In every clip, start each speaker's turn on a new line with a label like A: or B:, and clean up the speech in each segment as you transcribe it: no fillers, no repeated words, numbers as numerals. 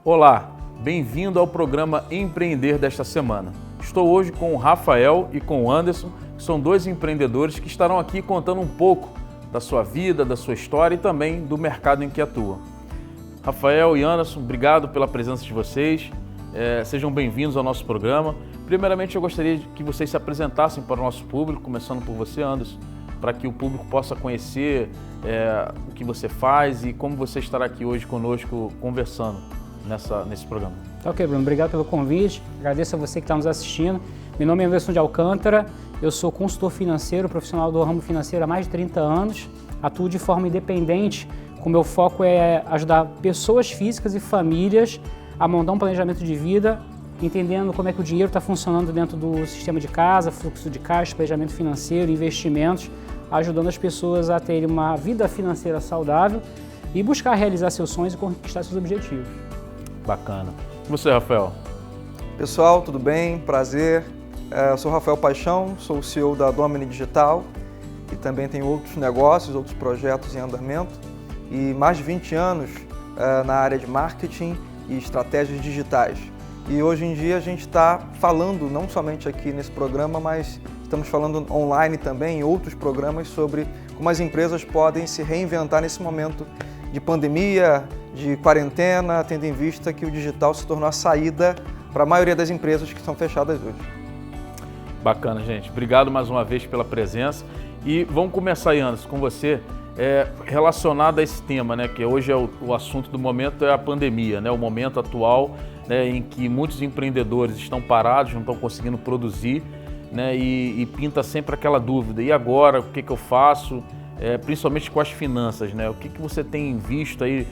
A: Olá, bem-vindo ao programa Empreender desta semana. Estou hoje com o Rafael e com o Anderson, que são dois empreendedores que estarão aqui contando um pouco da sua vida, da sua história e também do mercado em que atuam. Rafael e Anderson, obrigado pela presença de vocês. Sejam bem-vindos ao nosso programa. Primeiramente, eu gostaria que vocês se apresentassem para o nosso público, começando por você, Anderson, para que o público possa conhecer o que você faz e como você estará aqui hoje conosco conversando nesse programa.
B: Ok, Bruno, obrigado pelo convite, agradeço a você que está nos assistindo. Meu nome é Anderson de Alcântara, eu sou consultor financeiro, profissional do ramo financeiro há mais de 30 anos, atuo de forma independente, o meu foco é ajudar pessoas físicas e famílias a montar um planejamento de vida, entendendo como é que o dinheiro está funcionando dentro do sistema de casa, fluxo de caixa, planejamento financeiro, investimentos, ajudando as pessoas a terem uma vida financeira saudável e buscar realizar seus sonhos e conquistar seus objetivos.
A: Bacana. E você, Rafael?
C: Pessoal, tudo bem? Prazer. Eu sou Rafael Paixão, sou o CEO da Domini Digital e também tenho outros negócios, outros projetos em andamento e mais de 20 anos na área de marketing e estratégias digitais. E hoje em dia a gente está falando, não somente aqui nesse programa, mas estamos falando online também em outros programas sobre como as empresas podem se reinventar nesse momento de pandemia, de quarentena, tendo em vista que o digital se tornou a saída para a maioria das empresas que estão fechadas hoje.
A: Bacana, gente. Obrigado mais uma vez pela presença. E vamos começar aí, Anderson, com você, relacionado a esse tema, né, que hoje é o assunto do momento, é a pandemia, né, o momento atual, né, em que muitos empreendedores estão parados, não estão conseguindo produzir, né, e pinta sempre aquela dúvida, e agora, o que eu faço? Principalmente com as finanças, né? O que você tem visto aí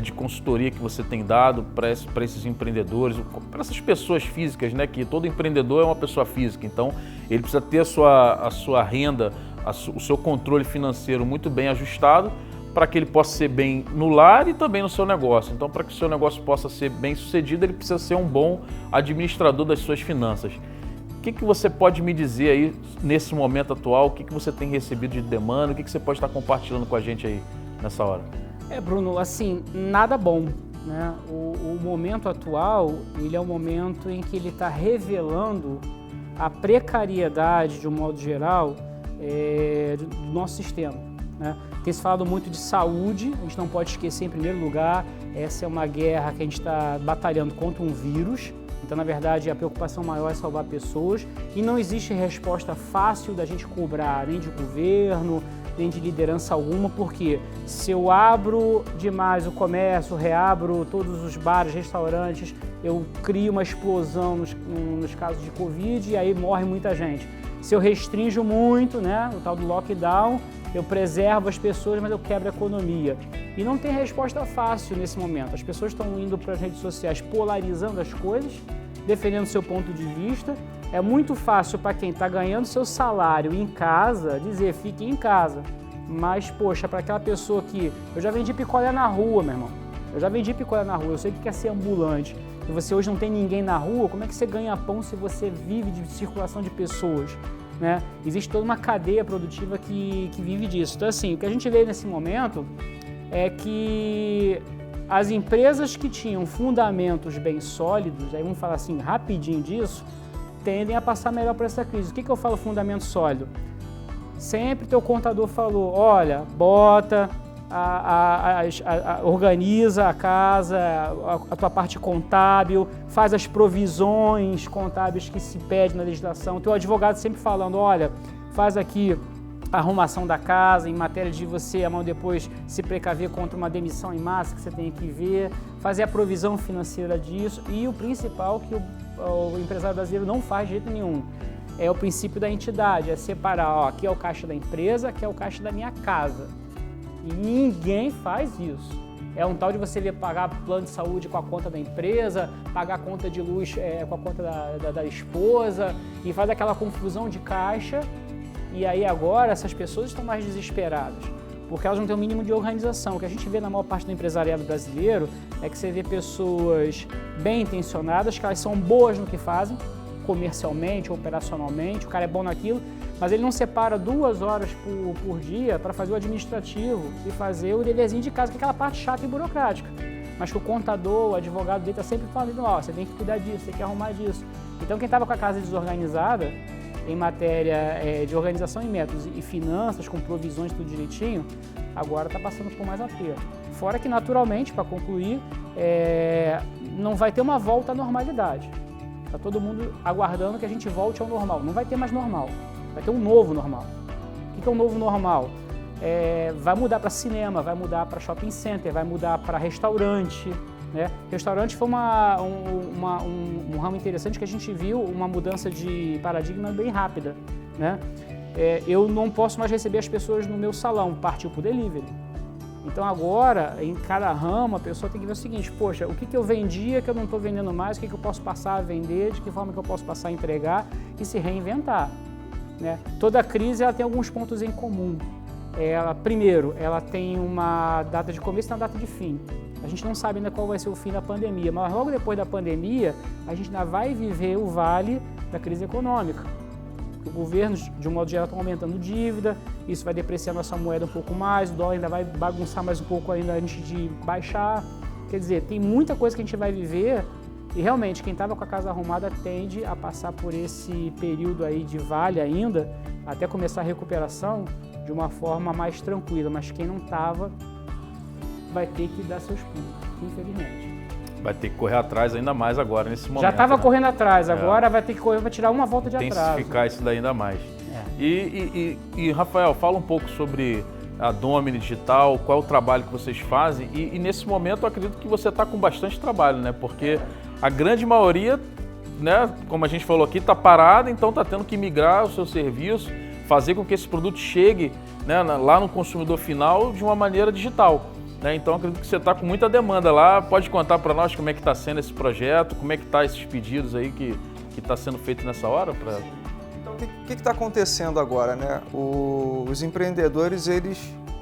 A: de consultoria que você tem dado para esses empreendedores, para essas pessoas físicas, né? Que todo empreendedor é uma pessoa física, então ele precisa ter a sua renda, o seu controle financeiro muito bem ajustado para que ele possa ser bem no lar e também no seu negócio. Então, para que o seu negócio possa ser bem sucedido, ele precisa ser um bom administrador das suas finanças. O que você pode me dizer aí nesse momento atual? O que você tem recebido de demanda? O que você pode estar compartilhando com a gente aí nessa hora?
B: Bruno, assim, nada bom, né? O momento atual, ele é um momento em que ele está revelando a precariedade, de um modo geral, do nosso sistema, né? Tem se falado muito de saúde, a gente não pode esquecer, em primeiro lugar, essa é uma guerra que a gente está batalhando contra um vírus. Então, na verdade, a preocupação maior é salvar pessoas e não existe resposta fácil da gente cobrar nem de governo, nem de liderança alguma, porque se eu abro demais o comércio, reabro todos os bares, restaurantes, eu crio uma explosão nos casos de Covid e aí morre muita gente. Se eu restringo muito, né, o tal do lockdown, eu preservo as pessoas, mas eu quebro a economia. E não tem resposta fácil nesse momento. As pessoas estão indo para as redes sociais polarizando as coisas, defendendo seu ponto de vista. É muito fácil para quem está ganhando seu salário em casa dizer fique em casa. Mas, poxa, para aquela pessoa que... Eu já vendi picolé na rua, meu irmão. Eu já vendi picolé na rua, eu sei que quer ser ambulante. E você hoje não tem ninguém na rua, como é que você ganha pão se você vive de circulação de pessoas? Né? Existe toda uma cadeia produtiva que vive disso. Então, assim, o que a gente vê nesse momento é que as empresas que tinham fundamentos bem sólidos, aí vamos falar assim rapidinho disso, tendem a passar melhor por essa crise. O que eu falo fundamento sólido? Sempre teu contador falou, olha, bota, organiza a casa, a tua parte contábil, faz as provisões contábeis que se pede na legislação. Teu advogado sempre falando, olha, faz aqui a arrumação da casa, em matéria de você, amanhã depois, se precaver contra uma demissão em massa que você tem que ver, fazer a provisão financeira disso. E o principal que o empresário brasileiro não faz de jeito nenhum, é o princípio da entidade, é separar, ó, aqui é o caixa da empresa, aqui é o caixa da minha casa. E ninguém faz isso. É um tal de você pagar plano de saúde com a conta da empresa, pagar a conta de luz com a conta da esposa, e faz aquela confusão de caixa. E aí agora essas pessoas estão mais desesperadas, porque elas não têm o mínimo de organização. O que a gente vê na maior parte do empresariado brasileiro é que você vê pessoas bem intencionadas, que elas são boas no que fazem, comercialmente, operacionalmente, o cara é bom naquilo, mas ele não separa 2 horas por dia para fazer o administrativo e fazer o deverzinho de casa, que é aquela parte chata e burocrática. mas que o contador, o advogado dele está sempre falando, ó, você tem que cuidar disso, tem que arrumar disso. Então quem estava com a casa desorganizada, em matéria de organização em métodos e finanças, com provisões tudo direitinho, agora está passando por mais aperto. Fora que, naturalmente, para concluir, não vai ter uma volta à normalidade. Está todo mundo aguardando que a gente volte ao normal. Não vai ter mais normal, vai ter um novo normal. O que é um novo normal? Vai mudar para cinema, vai mudar para shopping center, vai mudar para restaurante. Né? Restaurante foi um ramo interessante que a gente viu uma mudança de paradigma bem rápida. Né? Eu não posso mais receber as pessoas no meu salão, partiu para o delivery. Então agora, em cada ramo, a pessoa tem que ver o seguinte, poxa, o que eu vendia que eu não estou vendendo mais, o que eu posso passar a vender, de que forma que eu posso passar a entregar e se reinventar. Né? Toda crise ela tem alguns pontos em comum. Primeiro, ela tem uma data de começo e uma data de fim. A gente não sabe ainda qual vai ser o fim da pandemia, mas logo depois da pandemia, a gente ainda vai viver o vale da crise econômica. Os governos, de um modo geral, estão aumentando dívida, isso vai depreciar nossa moeda um pouco mais, o dólar ainda vai bagunçar mais um pouco ainda antes de baixar. Quer dizer, tem muita coisa que a gente vai viver e realmente quem estava com a casa arrumada tende a passar por esse período aí de vale ainda, até começar a recuperação de uma forma mais tranquila, mas quem não estava vai ter que dar seus pulos, infelizmente.
A: Vai ter que correr atrás ainda mais agora, nesse momento.
B: Já estava correndo atrás, agora vai ter que correr para tirar uma volta de atraso.
A: Intensificar isso daí ainda mais. E, Rafael, fala um pouco sobre a Domini Digital, qual é o trabalho que vocês fazem e nesse momento eu acredito que você está com bastante trabalho, né? Porque a grande maioria, né, como a gente falou aqui, está parada, então está tendo que migrar o seu serviço, fazer com que esse produto chegue, né, lá no consumidor final de uma maneira digital. Né? Então acredito que você está com muita demanda lá. Pode contar para nós como é que está sendo esse projeto, como é que está esses pedidos aí que está sendo feito nessa hora?
C: Então o que está acontecendo agora? Né? Os empreendedores eles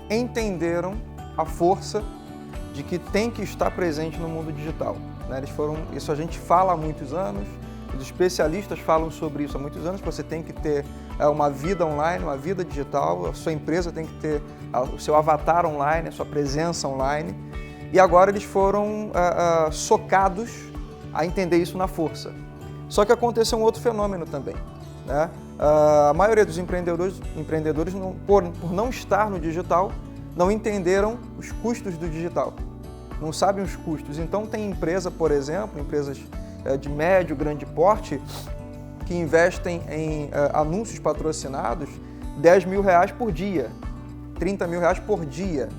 C: entenderam a força de que tem que estar presente no mundo digital. Né? Isso a gente fala há muitos anos, os especialistas falam sobre isso há muitos anos, que você tem que ter uma vida online, uma vida digital, a sua empresa tem que ter o seu avatar online, a sua presença online. E agora eles foram socados a entender isso na força. Só que aconteceu um outro fenômeno também. Né? A maioria dos empreendedores por não estar no digital, não entenderam os custos do digital. Não sabem os custos. Então tem empresa, por exemplo, empresas de médio, grande porte, que investem em anúncios patrocinados R$10 mil por dia, R$30 mil por dia.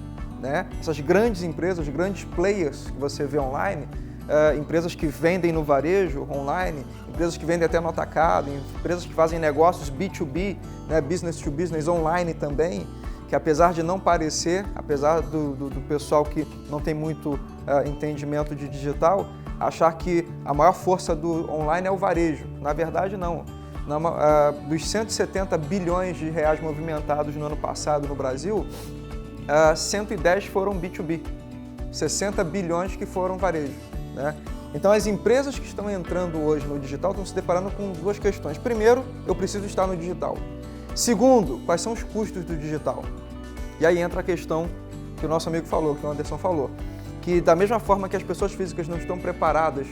C: Né? Essas grandes empresas, grandes players que você vê online, empresas que vendem no varejo online, empresas que vendem até no atacado, empresas que fazem negócios B2B, né? Business to business online também, que apesar de não parecer, apesar do pessoal que não tem muito entendimento de digital, achar que a maior força do online é o varejo. Na verdade, não. Dos 170 bilhões de reais movimentados no ano passado no Brasil, 110 foram B2B, 60 bilhões que foram varejo. Né? Então, as empresas que estão entrando hoje no digital estão se deparando com duas questões. Primeiro, eu preciso estar no digital. Segundo, quais são os custos do digital? E aí entra a questão que o nosso amigo falou, que o Anderson falou, que da mesma forma que as pessoas físicas não estão preparadas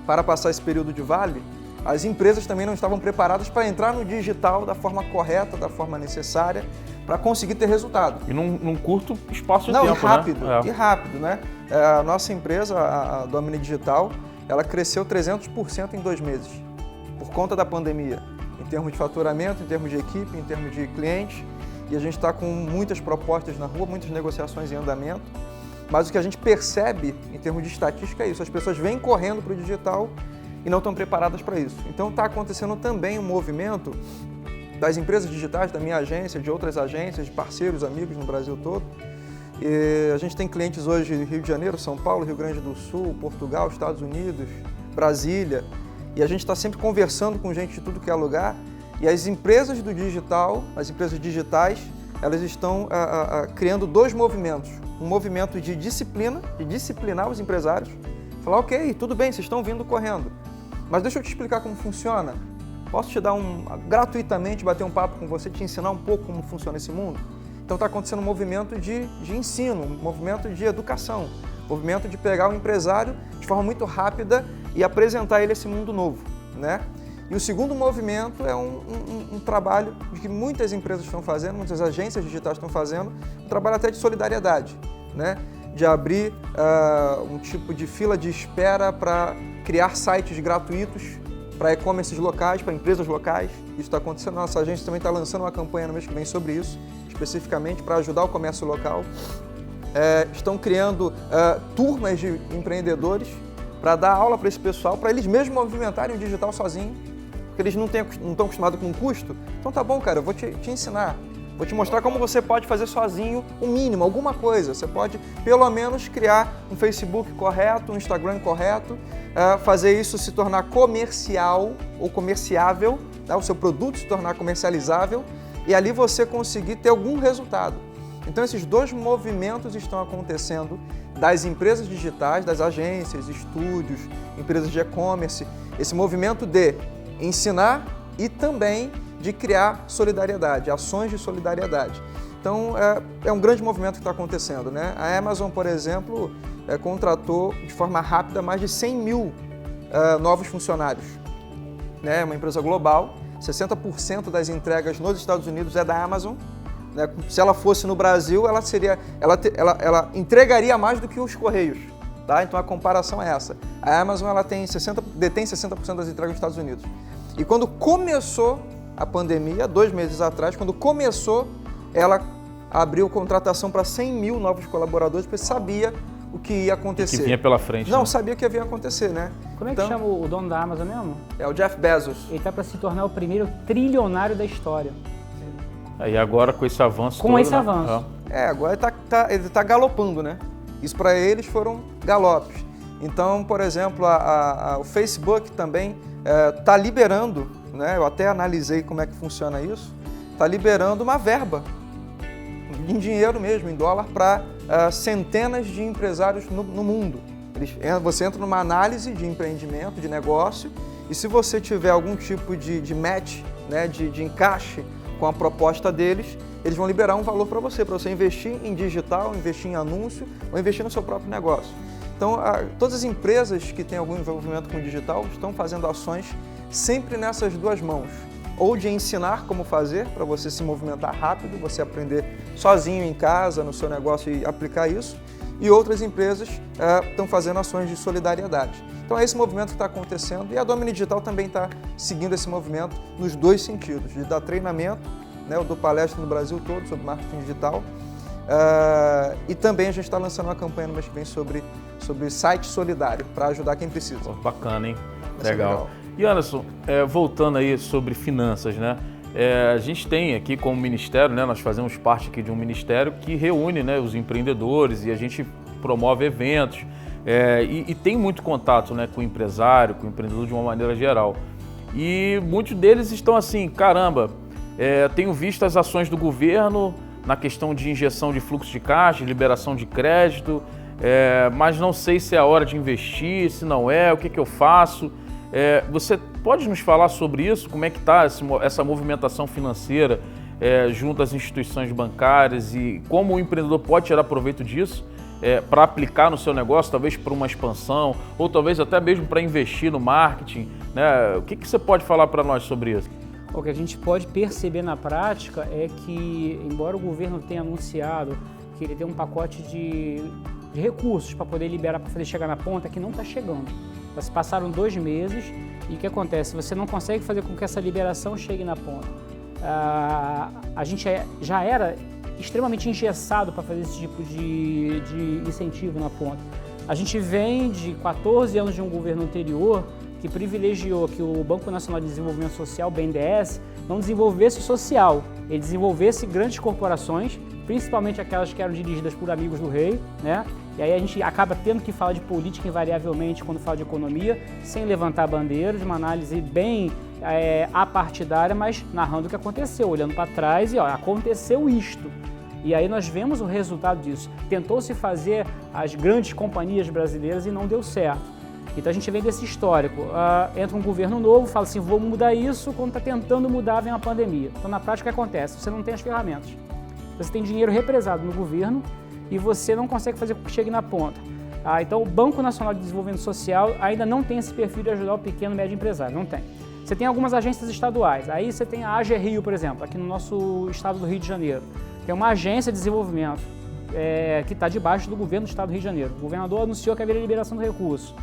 C: para passar esse período de vale, as empresas também não estavam preparadas para entrar no digital da forma correta, da forma necessária, para conseguir ter resultado.
A: E num curto espaço de
C: tempo,
A: né?
C: E rápido, né? A nossa empresa, a Domini Digital, ela cresceu 300% em 2 meses, por conta da pandemia, em termos de faturamento, em termos de equipe, em termos de clientes, e a gente está com muitas propostas na rua, muitas negociações em andamento, mas o que a gente percebe em termos de estatística é isso, as pessoas vêm correndo para o digital e não estão preparadas para isso. Então está acontecendo também um movimento das empresas digitais, da minha agência, de outras agências, de parceiros, amigos no Brasil todo. E a gente tem clientes hoje no Rio de Janeiro, São Paulo, Rio Grande do Sul, Portugal, Estados Unidos, Brasília, e a gente está sempre conversando com gente de tudo que é lugar, e as empresas do digital, as empresas digitais, elas estão criando 2 movimentos. Um movimento de disciplina, de disciplinar os empresários, falar, ok, tudo bem, vocês estão vindo correndo, mas deixa eu te explicar como funciona. Posso te dar gratuitamente, bater um papo com você, te ensinar um pouco como funciona esse mundo? Então está acontecendo um movimento de ensino, um movimento de educação, movimento de pegar o empresário de forma muito rápida e apresentar ele esse mundo novo, né? E o segundo movimento é um trabalho que muitas empresas estão fazendo, muitas agências digitais estão fazendo, um trabalho até de solidariedade, né? De abrir um tipo de fila de espera para criar sites gratuitos para e-commerces locais, para empresas locais. Isso está acontecendo. Nossa agência também está lançando uma campanha no mês que vem sobre isso, especificamente para ajudar o comércio local. Estão criando turmas de empreendedores para dar aula para esse pessoal, para eles mesmos movimentarem o digital sozinho, porque eles não estão acostumados com custo. Então tá bom, cara, eu vou te ensinar. Vou te mostrar como você pode fazer sozinho o mínimo, alguma coisa. Você pode, pelo menos, criar um Facebook correto, um Instagram correto, fazer isso se tornar comercial ou comerciável, tá? O seu produto se tornar comercializável e ali você conseguir ter algum resultado. Então, esses dois movimentos estão acontecendo das empresas digitais, das agências, estúdios, empresas de e-commerce, esse movimento de ensinar e também de criar solidariedade, ações de solidariedade. Então, é um grande movimento que está acontecendo, né? A Amazon, por exemplo, contratou de forma rápida mais de 100 mil novos funcionários. É uma empresa global, 60% das entregas nos Estados Unidos é da Amazon. Né? Se ela fosse no Brasil, ela entregaria mais do que os Correios. Tá? Então, a comparação é essa. A Amazon detém 60% das entregas nos Estados Unidos. E quando começou a pandemia, 2 meses atrás, quando começou, ela abriu contratação para 100 mil novos colaboradores, porque sabia o que ia acontecer.
A: Que vinha pela frente.
C: Não,
A: né?
C: sabia que ia acontecer, né?
B: Como é que chama o dono da Amazon mesmo?
C: É o Jeff Bezos.
B: Ele está para se tornar o primeiro trilionário da história.
A: E agora com esse avanço
B: Com
A: todo,
B: esse
A: né?
B: avanço.
C: Agora ele está galopando, né? Isso para eles foram galopes. Então, por exemplo, o Facebook também está liberando, né? Eu até analisei como é que funciona isso, está liberando uma verba, em dinheiro mesmo, em dólar, para centenas de empresários no mundo. Você entra numa análise de empreendimento, de negócio, e se você tiver algum tipo de match, né, de encaixe com a proposta deles, eles vão liberar um valor para você investir em digital, investir em anúncio ou investir no seu próprio negócio. Então, todas as empresas que têm algum envolvimento com o digital estão fazendo ações sempre nessas duas mãos. Ou de ensinar como fazer, para você se movimentar rápido, você aprender sozinho em casa, no seu negócio e aplicar isso. E outras empresas estão fazendo ações de solidariedade. Então é esse movimento que está acontecendo e a Domini Digital também está seguindo esse movimento nos dois sentidos, de dar treinamento, né, eu dou palestra no Brasil todo sobre marketing digital, e também a gente está lançando uma campanha no mês que vem sobre site solidário, para ajudar quem precisa.
A: Pô, bacana, hein?
C: Legal.
A: E Anderson, voltando aí sobre finanças, né? A gente tem aqui como ministério, né? Nós fazemos parte aqui de um ministério que reúne, né, os empreendedores e a gente promove eventos e tem muito contato, né, com o empresário, com o empreendedor de uma maneira geral. E muitos deles estão assim, caramba, tenho visto as ações do governo na questão de injeção de fluxo de caixa, liberação de crédito, mas não sei se é a hora de investir, se não é, o que eu faço? Você pode nos falar sobre isso? Como é que está essa movimentação financeira junto às instituições bancárias e como o empreendedor pode tirar proveito disso para aplicar no seu negócio, talvez para uma expansão ou talvez até mesmo para investir no marketing, né? O que você pode falar para nós sobre isso?
B: O que a gente pode perceber na prática é que, embora o governo tenha anunciado que ele tem um pacote de recursos para poder liberar, para poder chegar na ponta, que não está chegando. Já se passaram 2 meses e o que acontece? Você não consegue fazer com que essa liberação chegue na ponta. A gente já era extremamente engessado para fazer esse tipo de incentivo na ponta. A gente vem de 14 anos de um governo anterior que privilegiou que o Banco Nacional de Desenvolvimento Social, o BNDES, não desenvolvesse o social, ele desenvolvesse grandes corporações, principalmente aquelas que eram dirigidas por amigos do rei, né? E aí a gente acaba tendo que falar de política invariavelmente quando fala de economia, sem levantar bandeira, de uma análise bem apartidária, mas narrando o que aconteceu, olhando para trás e aconteceu isto. E aí nós vemos o resultado disso. Tentou-se fazer as grandes companhias brasileiras e não deu certo. Então a gente vem desse histórico. Entra um governo novo, fala assim, vou mudar isso, quando está tentando mudar vem uma pandemia. Então na prática o que acontece? Você não tem as ferramentas. Você tem dinheiro represado no governo e você não consegue fazer com que chegue na ponta. Então, o Banco Nacional de Desenvolvimento Social ainda não tem esse perfil de ajudar o pequeno e médio empresário, não tem. Você tem algumas agências estaduais, aí você tem a AGE Rio, por exemplo, aqui no nosso estado do Rio de Janeiro. Tem uma agência de desenvolvimento que está debaixo do governo do estado do Rio de Janeiro. O governador anunciou que haveria liberação do recurso.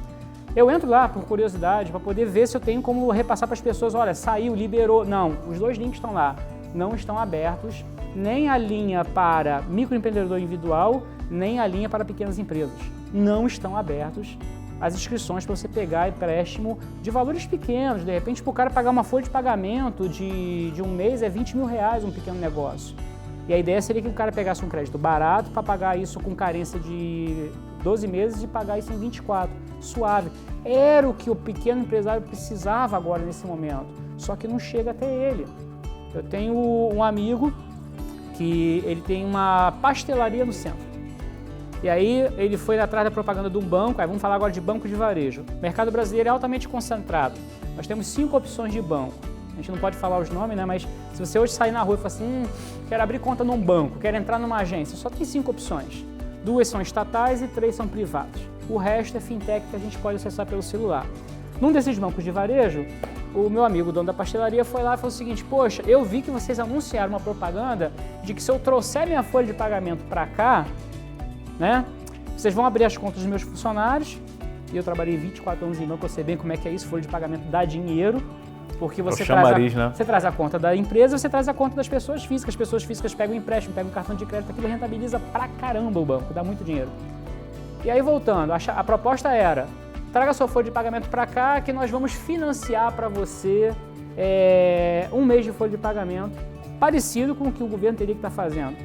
B: Eu entro lá por curiosidade, para poder ver se eu tenho como repassar para as pessoas, olha, saiu, liberou. Não, os 2 links estão lá, não estão abertos, nem a linha para microempreendedor individual, nem a linha para pequenas empresas. Não estão abertos as inscrições para você pegar empréstimo de valores pequenos. De repente, para o cara pagar uma folha de pagamento de um mês é R$20 mil um pequeno negócio. E a ideia seria que o cara pegasse um crédito barato para pagar isso com carência de 12 meses e pagar isso em 24, suave. Era o que o pequeno empresário precisava agora nesse momento, só que não chega até ele. Eu tenho um amigo que ele tem uma pastelaria no centro. E aí ele foi atrás da propaganda de um banco, aí vamos falar agora de banco de varejo. O mercado brasileiro é altamente concentrado. Nós temos 5 opções de banco. A gente não pode falar os nomes, né? Mas se você hoje sair na rua e falar assim, quero abrir conta num banco, quero entrar numa agência, só tem 5 opções. 2 são estatais e 3 são privados. O resto é fintech que a gente pode acessar pelo celular. Num desses bancos de varejo, o meu amigo, o dono da pastelaria, foi lá e falou o seguinte, poxa, eu vi que vocês anunciaram uma propaganda de que se eu trouxer minha folha de pagamento para cá, né, vocês vão abrir as contas dos meus funcionários, e eu trabalhei 24 anos em banco, eu sei bem como é que é isso, folha de pagamento dá dinheiro, porque você traz a conta da empresa, você traz a conta das pessoas físicas, as pessoas físicas pegam o empréstimo, pegam o cartão de crédito, aquilo rentabiliza pra caramba o banco, dá muito dinheiro. E aí voltando, a proposta era, traga sua folha de pagamento para cá que nós vamos financiar para você um mês de folha de pagamento, parecido com o que o governo teria que estar fazendo.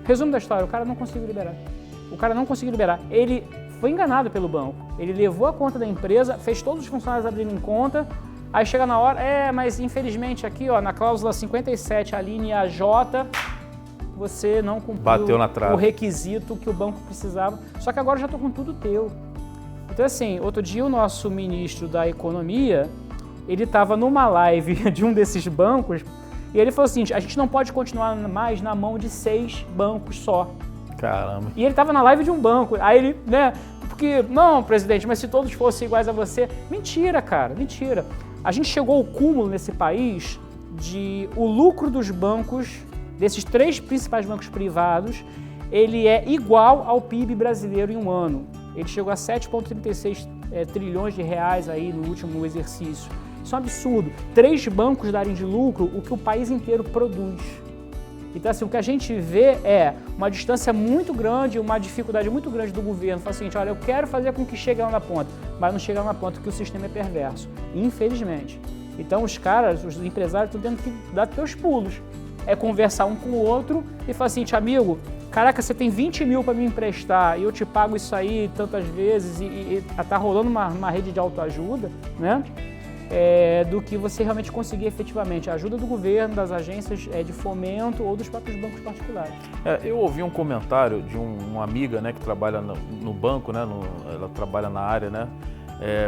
B: Resumo da história, o cara não conseguiu liberar. Ele foi enganado pelo banco. Ele levou a conta da empresa, fez todos os funcionários abrirem conta, aí chega na hora, mas infelizmente aqui, ó, na cláusula 57, a linha J, você não cumpriu o requisito que o banco precisava. Só que agora eu já estou com tudo teu. Então, assim, outro dia o nosso ministro da Economia, ele estava numa live de um desses bancos e ele falou assim, a gente não pode continuar mais na mão de 6 bancos só.
A: Caramba.
B: E ele estava na live de um banco, aí ele, né, porque, não, presidente, mas se todos fossem iguais a você... Mentira, cara, mentira. A gente chegou ao cúmulo nesse país de o lucro dos bancos, desses 3 principais bancos privados, ele é igual ao PIB brasileiro em um ano. Ele chegou a 7,36 trilhões de reais aí no último exercício. Isso é um absurdo. 3 bancos darem de lucro o que o país inteiro produz. Então, assim, o que a gente vê é uma distância muito grande, uma dificuldade muito grande do governo. Fala o seguinte, olha, eu quero fazer com que chegue lá na ponta, mas não chega lá na ponta porque o sistema é perverso, infelizmente. Então, os empresários estão tendo que dar teus pulos. É conversar um com o outro e falar assim, amigo, caraca, você tem 20 mil para me emprestar e eu te pago isso aí tantas vezes e tá rolando uma rede de autoajuda, né? Do que você realmente conseguir efetivamente a ajuda do governo, das agências de fomento ou dos próprios bancos particulares.
A: Eu ouvi um comentário de uma amiga, né, que trabalha no banco, né, ela trabalha na área, né,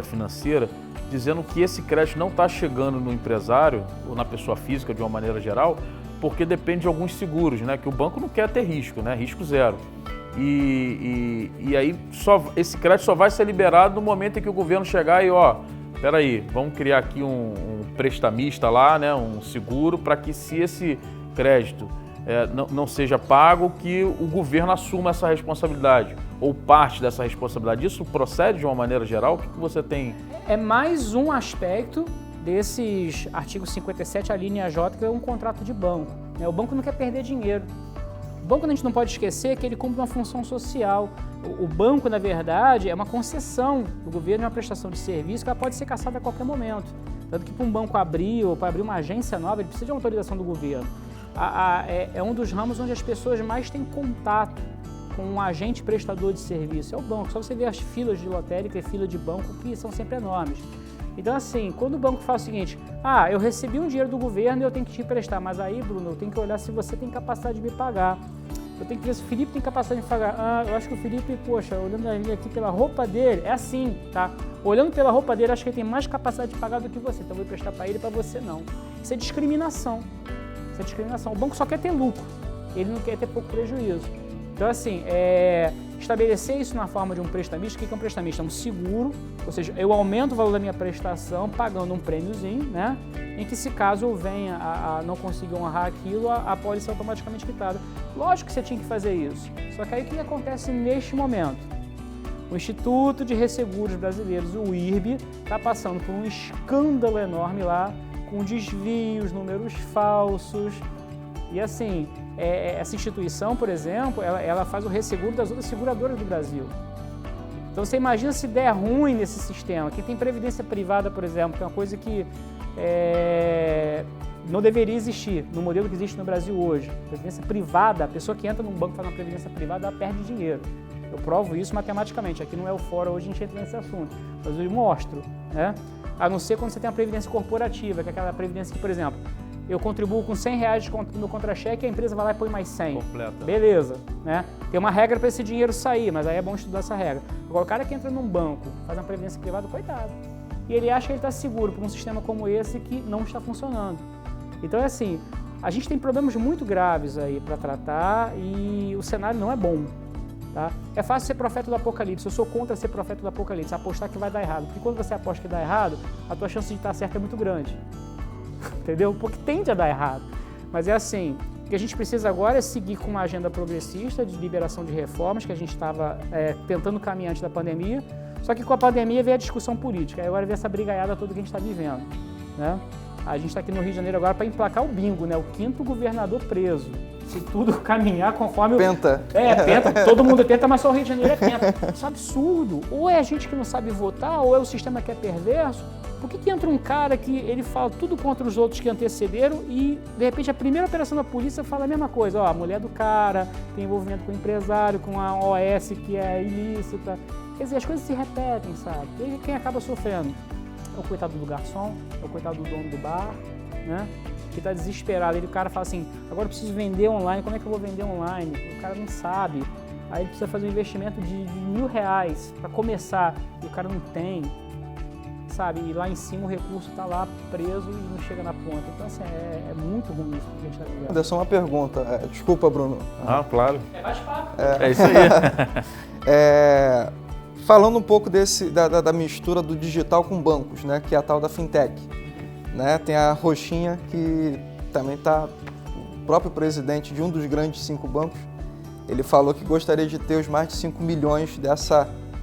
A: financeira, dizendo que esse crédito não está chegando no empresário ou na pessoa física de uma maneira geral, porque depende de alguns seguros, né, que o banco não quer ter risco, né, risco zero. E aí esse crédito só vai ser liberado no momento em que o governo chegar e, peraí, vamos criar aqui um prestamista lá, né, um seguro, para que se esse crédito não seja pago, que o governo assuma essa responsabilidade, ou parte dessa responsabilidade. Isso procede de uma maneira geral? O que você tem?
B: É mais um aspecto desses artigos 57, a linha J, que é um contrato de banco. O banco não quer perder dinheiro. O banco, a gente não pode esquecer que ele cumpre uma função social. O banco, na verdade, é uma concessão do governo, é uma prestação de serviço que ela pode ser cassada a qualquer momento. Tanto que para um banco abrir ou para abrir uma agência nova, ele precisa de uma autorização do governo. É um dos ramos onde as pessoas mais têm contato com um agente prestador de serviço. É o banco. Só você ver as filas de lotérica e fila de banco, que são sempre enormes. Então, assim, quando o banco fala o seguinte, eu recebi um dinheiro do governo e eu tenho que te emprestar, mas aí, Bruno, eu tenho que olhar se você tem capacidade de me pagar. Eu tenho que ver se o Felipe tem capacidade de me pagar. Eu acho que o Felipe, poxa, olhando aqui pela roupa dele, é assim, tá? Olhando pela roupa dele, acho que ele tem mais capacidade de pagar do que você, então eu vou emprestar para ele e para você não. Isso é discriminação. O banco só quer ter lucro, ele não quer ter pouco prejuízo. Então, assim, estabelecer isso na forma de um prestamista. O que é um prestamista? É um seguro, ou seja, eu aumento o valor da minha prestação pagando um prêmiozinho, né? Em que, se caso eu venha a não conseguir honrar aquilo, a pólice é automaticamente quitada. Lógico que você tinha que fazer isso, só que aí o que acontece neste momento? O Instituto de Resseguros Brasileiros, o IRB, está passando por um escândalo enorme lá, com desvios, números falsos. E assim, essa instituição, por exemplo, ela faz o resseguro das outras seguradoras do Brasil. Então você imagina se der ruim nesse sistema. Quem tem previdência privada, por exemplo, que é uma coisa que não deveria existir no modelo que existe no Brasil hoje. Previdência privada, a pessoa que entra num banco e faz uma previdência privada, ela perde dinheiro. Eu provo isso matematicamente. Aqui não é o fora, hoje a gente entra nesse assunto, mas eu mostro, né? A não ser quando você tem a previdência corporativa, que é aquela previdência que, por exemplo, eu contribuo com R$100 no contra-cheque e a empresa vai lá e põe mais 100.
A: Completa.
B: Beleza, né? Tem uma regra para esse dinheiro sair, mas aí é bom estudar essa regra. Agora, o cara que entra num banco, faz uma previdência privada, coitado. E ele acha que ele está seguro por um sistema como esse que não está funcionando. Então, é assim, a gente tem problemas muito graves aí para tratar e o cenário não é bom. Tá? É fácil ser profeta do apocalipse, eu sou contra ser profeta do apocalipse, apostar que vai dar errado. Porque quando você aposta que dá errado, a tua chance de estar certo é muito grande. Entendeu? Porque tende a dar errado. Mas é assim, o que a gente precisa agora é seguir com uma agenda progressista de liberação de reformas, que a gente estava tentando caminhar antes da pandemia, só que com a pandemia veio a discussão política, e agora veio essa brigaiada toda que a gente está vivendo. Né? A gente está aqui no Rio de Janeiro agora para emplacar o bingo, né? O 5º governador preso. Se tudo caminhar conforme...
C: Penta.
B: Penta. Todo mundo tenta, mas só o Rio de Janeiro é penta. Isso é absurdo. Ou é a gente que não sabe votar, ou é o sistema que é perverso. Por que entra um cara que ele fala tudo contra os outros que antecederam e, de repente, a primeira operação da polícia fala a mesma coisa? Ó, a mulher do cara tem envolvimento com o empresário, com a OS que é ilícita. Quer dizer, as coisas se repetem, sabe? E quem acaba sofrendo? É o coitado do garçom, é o coitado do dono do bar, né? Que está desesperado. O cara fala assim, agora eu preciso vender online, como é que eu vou vender online? O cara não sabe. Aí ele precisa fazer um investimento de R$1.000 para começar e o cara não tem, sabe? E lá em cima o recurso está lá preso e não chega na ponta. Então, assim, é muito ruim isso que a gente está vivendo.
C: Anderson, uma pergunta. Desculpa, Bruno.
A: Ah, claro.
B: Bate-papo.
A: É isso aí.
C: Falando um pouco da mistura do digital com bancos, né? Que é a tal da fintech. Né? Tem a Roxinha, que também está, o próprio presidente de um dos grandes 5 bancos, ele falou que gostaria de ter os mais de 5 milhões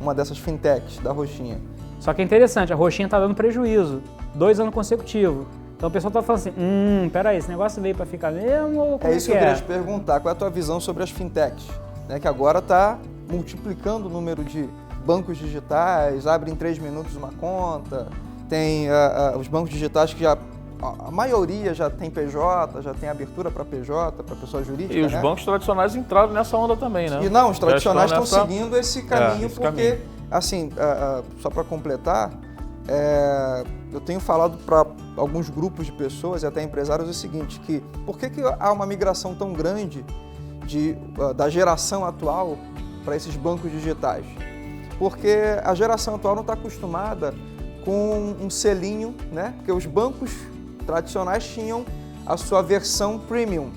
C: uma dessas fintechs da Roxinha.
B: Só que é interessante, a Roxinha está dando prejuízo, 2 anos consecutivos. Então o pessoal está falando assim, peraí, esse negócio veio para ficar mesmo ou como é
C: isso que eu queria te perguntar, qual é a tua visão sobre as fintechs? Né? Que agora está multiplicando o número de bancos digitais, abre em 3 minutos uma conta. Tem os bancos digitais que a maioria já tem PJ, já tem abertura para PJ, para pessoa jurídica.
A: E os bancos tradicionais entraram nessa onda também, né?
C: E não, os tradicionais estão seguindo esse caminho, porque,
A: assim,
C: só para completar, eu tenho falado para alguns grupos de pessoas e até empresários o seguinte, que por que há uma migração tão grande da geração atual para esses bancos digitais? Porque a geração atual não está acostumada com um selinho, né? Porque os bancos tradicionais tinham a sua versão premium,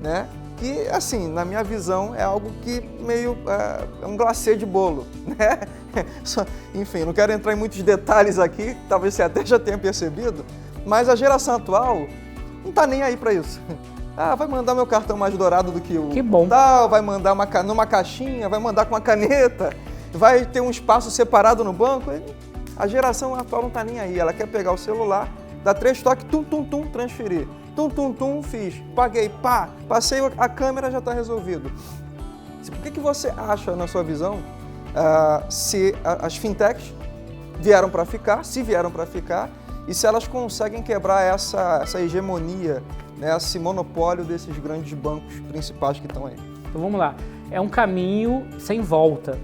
C: né? Que, assim, na minha visão, é algo que meio é um glacê de bolo, né? Enfim, não quero entrar em muitos detalhes aqui, talvez você até já tenha percebido, mas a geração atual não está nem aí para isso. Vai mandar meu cartão mais dourado do que o tal, vai mandar numa caixinha, vai mandar com uma caneta, vai ter um espaço separado no banco. A geração atual não está nem aí, ela quer pegar o celular, dar 3 toques, transferir. Fiz, paguei, passei a câmera, já está resolvido. O que você acha, na sua visão, se as fintechs vieram para ficar, e se elas conseguem quebrar essa hegemonia, né, esse monopólio desses grandes bancos principais que estão aí?
B: Então vamos lá, é um caminho sem volta.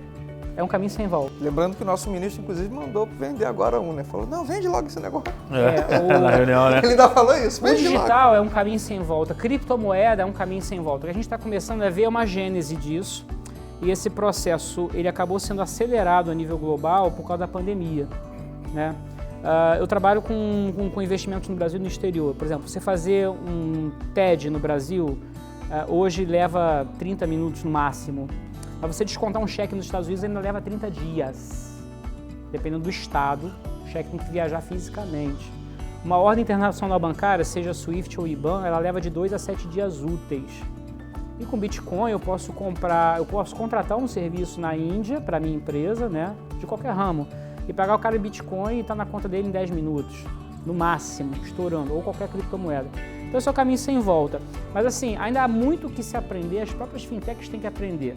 C: Lembrando que o nosso ministro, inclusive, mandou vender agora né? Falou, não, vende logo esse negócio.
A: Na reunião, né?
C: Ele ainda falou isso,
B: vende logo. O digital é um caminho sem volta, criptomoeda é um caminho sem volta. O que a gente está começando a ver é uma gênese disso, e esse processo ele acabou sendo acelerado a nível global por causa da pandemia, né? Eu trabalho com investimentos no Brasil e no exterior. Por exemplo, você fazer um TED no Brasil, hoje leva 30 minutos no máximo. Para você descontar um cheque nos Estados Unidos ainda leva 30 dias. Dependendo do estado, o cheque tem que viajar fisicamente. Uma ordem internacional bancária, seja SWIFT ou IBAN, ela leva de 2 a 7 dias úteis. E com Bitcoin eu posso contratar um serviço na Índia para minha empresa, né, de qualquer ramo, e pagar o cara em Bitcoin e estar na conta dele em 10 minutos, no máximo, estourando, ou qualquer criptomoeda. Então esse é o caminho sem volta. Mas assim, ainda há muito o que se aprender, as próprias fintechs têm que aprender.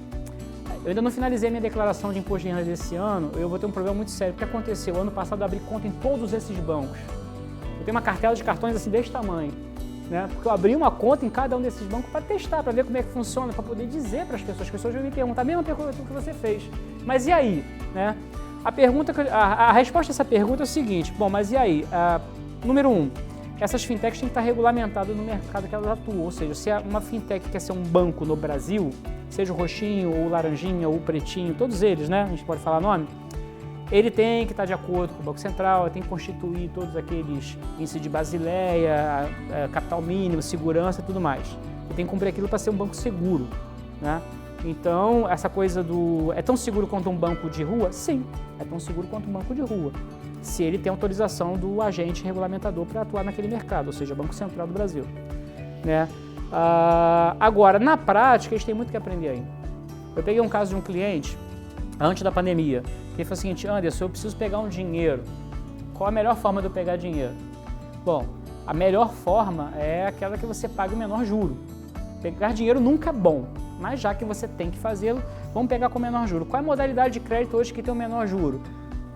B: Eu ainda não finalizei minha declaração de imposto de renda desse ano, eu vou ter um problema muito sério. O que aconteceu? Ano passado eu abri conta em todos esses bancos. Eu tenho uma cartela de cartões assim desse tamanho, né? Porque eu abri uma conta em cada um desses bancos para testar, para ver como é que funciona, para poder dizer para as pessoas vão me perguntar a mesma pergunta que você fez. Mas e aí? Né? A resposta a essa pergunta é o seguinte, bom, mas e aí? Número 1, essas fintechs têm que estar regulamentadas no mercado que elas atuam, ou seja, se uma fintech quer ser um banco no Brasil, seja o roxinho, ou o laranjinha, ou o pretinho, todos eles, né? A gente pode falar nome. Ele tem que estar de acordo com o Banco Central, tem que constituir todos aqueles índices de Basileia, capital mínimo, segurança e tudo mais. Ele tem que cumprir aquilo para ser um banco seguro, né? Então, essa coisa é tão seguro quanto um banco de rua? Sim, é tão seguro quanto um banco de rua, se ele tem autorização do agente regulamentador para atuar naquele mercado, ou seja, Banco Central do Brasil, né? Agora, na prática, eles têm muito que aprender ainda. Eu peguei um caso de um cliente, antes da pandemia, que ele falou o seguinte: Anderson, eu preciso pegar um dinheiro. Qual a melhor forma de eu pegar dinheiro? Bom, a melhor forma é aquela que você paga o menor juro. Pegar dinheiro nunca é bom, mas já que você tem que fazê-lo, vamos pegar com o menor juro. Qual é a modalidade de crédito hoje que tem o menor juro?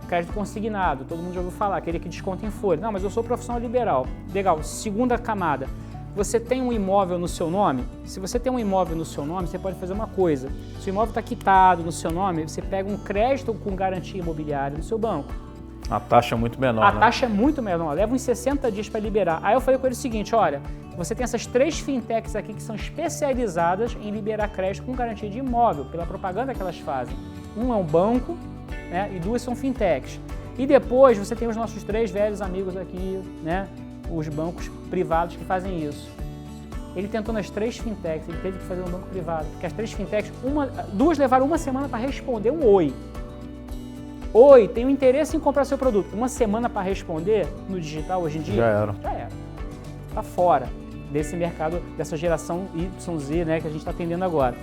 B: Crédito consignado, todo mundo já ouviu falar, aquele que desconta em folha. Não, mas eu sou profissional liberal. Legal, segunda camada. Você tem um imóvel no seu nome? Se você tem um imóvel no seu nome, você pode fazer uma coisa. Se o imóvel está quitado no seu nome, você pega um crédito com garantia imobiliária no seu banco.
A: A taxa é muito menor,
B: A taxa é muito menor, leva uns 60 dias para liberar. Aí eu falei com ele o seguinte, olha, você tem essas 3 fintechs aqui que são especializadas em liberar crédito com garantia de imóvel, pela propaganda que elas fazem. Um é um banco, né, e 2 são fintechs. E depois você tem os nossos 3 velhos amigos aqui, né, os bancos privados que fazem isso. Ele tentou nas 3 fintechs, ele teve que fazer um banco privado, porque as 3 fintechs, 2 levaram uma semana para responder um oi. Oi, tenho interesse em comprar seu produto. Uma semana para responder no digital hoje em dia?
A: Já era.
B: Está fora desse mercado, dessa geração YZ, né, que a gente está atendendo agora.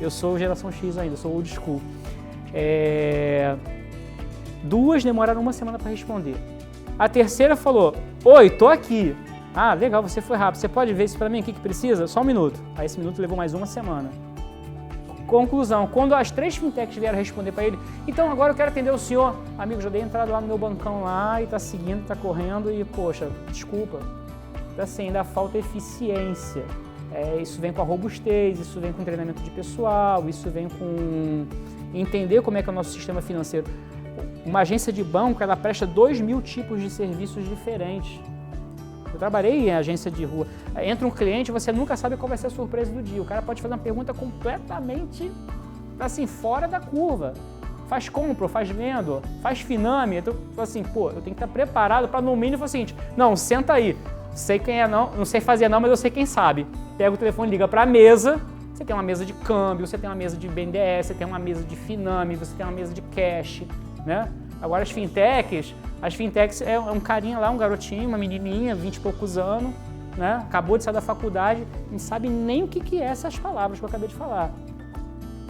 B: Eu sou geração X ainda, sou old school. 2 demoraram uma semana para responder. A terceira falou, oi, tô aqui. Ah, legal, você foi rápido. Você pode ver isso para mim? O que precisa? Só um minuto. Aí esse minuto levou mais uma semana. Conclusão, quando as 3 fintechs vieram responder para ele, então agora eu quero atender o senhor. Amigo, já dei entrada lá no meu bancão lá e tá seguindo, tá correndo e, poxa, desculpa. Então, assim, ainda falta eficiência. Isso vem com a robustez, isso vem com treinamento de pessoal, isso vem com entender como é que é o nosso sistema financeiro. Uma agência de banco, ela presta 2.000 tipos de serviços diferentes. Eu trabalhei em agência de rua. Entra um cliente, você nunca sabe qual vai ser a surpresa do dia. O cara pode fazer uma pergunta completamente, assim, fora da curva. Faz compra, faz venda, faz finame. Então, assim, pô, eu tenho que estar preparado para, no mínimo, falar o seguinte, não, senta aí. Sei quem é não sei fazer não, mas eu sei quem sabe. Pega o telefone, liga para a mesa. Você tem uma mesa de câmbio, você tem uma mesa de BNDES, você tem uma mesa de finame, você tem uma mesa de cash, né? Agora as fintechs é um carinha lá, um garotinho, uma menininha, 20 e poucos anos, né? Acabou de sair da faculdade, não sabe nem o que é essas palavras que eu acabei de falar.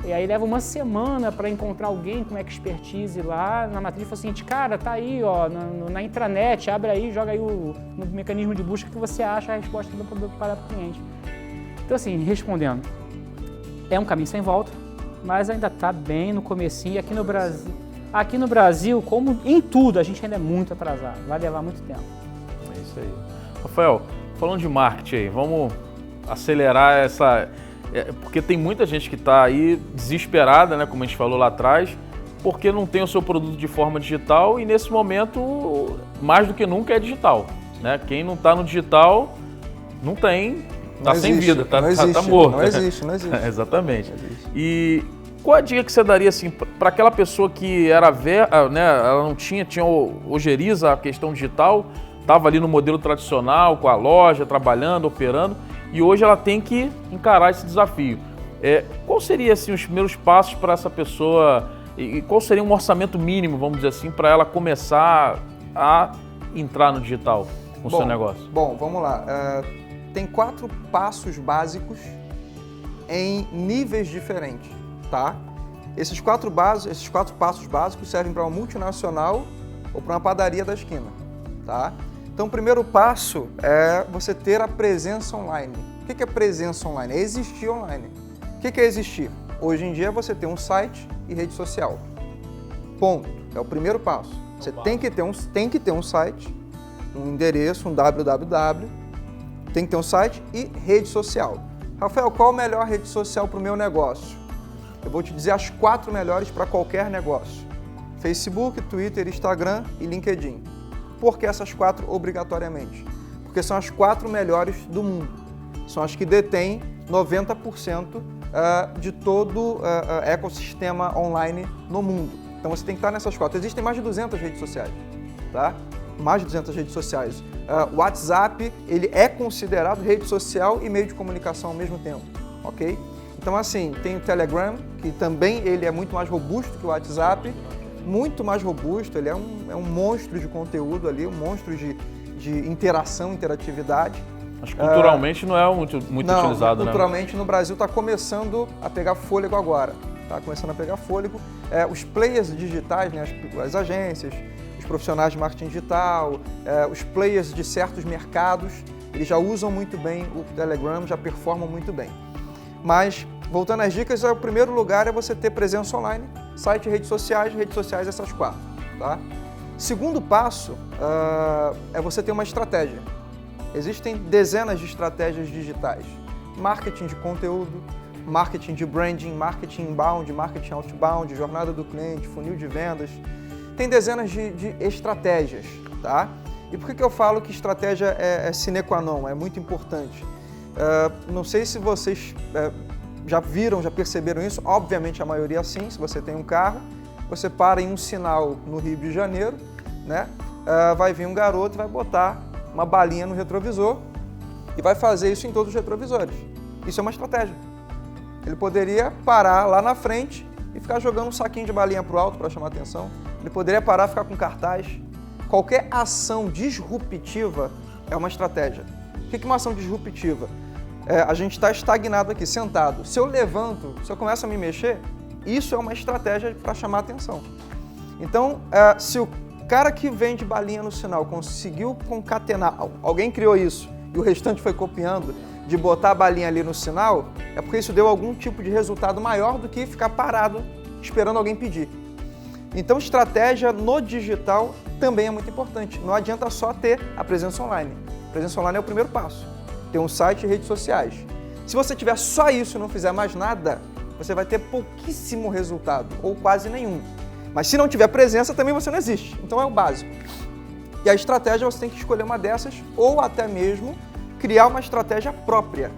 B: E aí leva uma semana para encontrar alguém com expertise lá na matriz e fala assim, cara, tá aí, ó, na intranet, abre aí, joga aí no mecanismo de busca que você acha a resposta para o cliente. Então assim, respondendo, é um caminho sem volta, mas ainda está bem no comecinho. Aqui no Brasil, como em tudo, a gente ainda é muito atrasado, vai levar muito tempo.
A: É isso aí. Rafael, falando de marketing aí, vamos acelerar essa... porque tem muita gente que está aí desesperada, né, como a gente falou lá atrás, porque não tem o seu produto de forma digital e nesse momento, mais do que nunca, é digital. Né? Quem não está no digital não tem, está sem vida, está morto.
C: Não existe.
A: Exatamente.
C: Não existe.
A: E qual a dica que você daria assim, para aquela pessoa que era né, ela não tinha ojeriza a questão digital, estava ali no modelo tradicional, com a loja, trabalhando, operando, e hoje ela tem que encarar esse desafio. Qual seria assim, os primeiros passos para essa pessoa e qual seria um orçamento mínimo, vamos dizer assim, para ela começar a entrar no digital com o seu negócio?
C: Bom, vamos lá. Tem 4 passos básicos em níveis diferentes, tá? Esses 4 passos básicos servem para uma multinacional ou para uma padaria da esquina, tá? Então, o primeiro passo é você ter a presença online. O que é presença online? É existir online. O que é existir? Hoje em dia é você ter um site e rede social. Ponto. É o primeiro passo. Você tem que ter um site, um endereço, um www, tem que ter um site e rede social. Rafael, qual a melhor rede social para o meu negócio? Eu vou te dizer as 4 melhores para qualquer negócio. Facebook, Twitter, Instagram e LinkedIn. Por que essas 4 obrigatoriamente? Porque são as 4 melhores do mundo. São as que detêm 90% de todo o ecossistema online no mundo. Então você tem que estar nessas 4. Existem mais de 200 redes sociais, tá? Mais de 200 redes sociais. O WhatsApp, ele é considerado rede social e meio de comunicação ao mesmo tempo, ok? Então assim, tem o Telegram, que também ele é muito mais robusto que o WhatsApp, muito mais robusto, ele é um monstro de conteúdo ali, um monstro de interação, interatividade.
A: Mas culturalmente não é muito utilizado, né?
C: Culturalmente no Brasil está começando a pegar fôlego agora. Está começando a pegar fôlego. Os players digitais, né, as agências, os profissionais de marketing digital, os players de certos mercados, eles já usam muito bem o Telegram, já performam muito bem. Mas, voltando às dicas, o primeiro lugar é você ter presença online, site e redes sociais essas 4. Tá? Segundo passo é você ter uma estratégia. Existem dezenas de estratégias digitais. Marketing de conteúdo, marketing de branding, marketing inbound, marketing outbound, jornada do cliente, funil de vendas. Tem dezenas de estratégias, tá? E por que eu falo que estratégia é sine qua non, é muito importante? Não sei se vocês já viram, já perceberam isso, obviamente a maioria sim, se você tem um carro, você para em um sinal no Rio de Janeiro, né? Vai vir um garoto e vai botar uma balinha no retrovisor e vai fazer isso em todos os retrovisores. Isso é uma estratégia. Ele poderia parar lá na frente e ficar jogando um saquinho de balinha para o alto para chamar atenção. Ele poderia parar e ficar com cartaz. Qualquer ação disruptiva é uma estratégia. O que é uma ação disruptiva? A gente está estagnado aqui, sentado. Se eu levanto, se eu começo a me mexer, isso é uma estratégia para chamar atenção. Então, se o cara que vende balinha no sinal conseguiu concatenar, alguém criou isso e o restante foi copiando, de botar a balinha ali no sinal, é porque isso deu algum tipo de resultado maior do que ficar parado esperando alguém pedir. Então, estratégia no digital também é muito importante. Não adianta só ter a presença online. A presença online é o primeiro passo. Ter um site e redes sociais. Se você tiver só isso e não fizer mais nada, você vai ter pouquíssimo resultado, ou quase nenhum. Mas se não tiver presença, também você não existe. Então é o básico. E a estratégia, você tem que escolher uma dessas, ou até mesmo criar uma estratégia própria.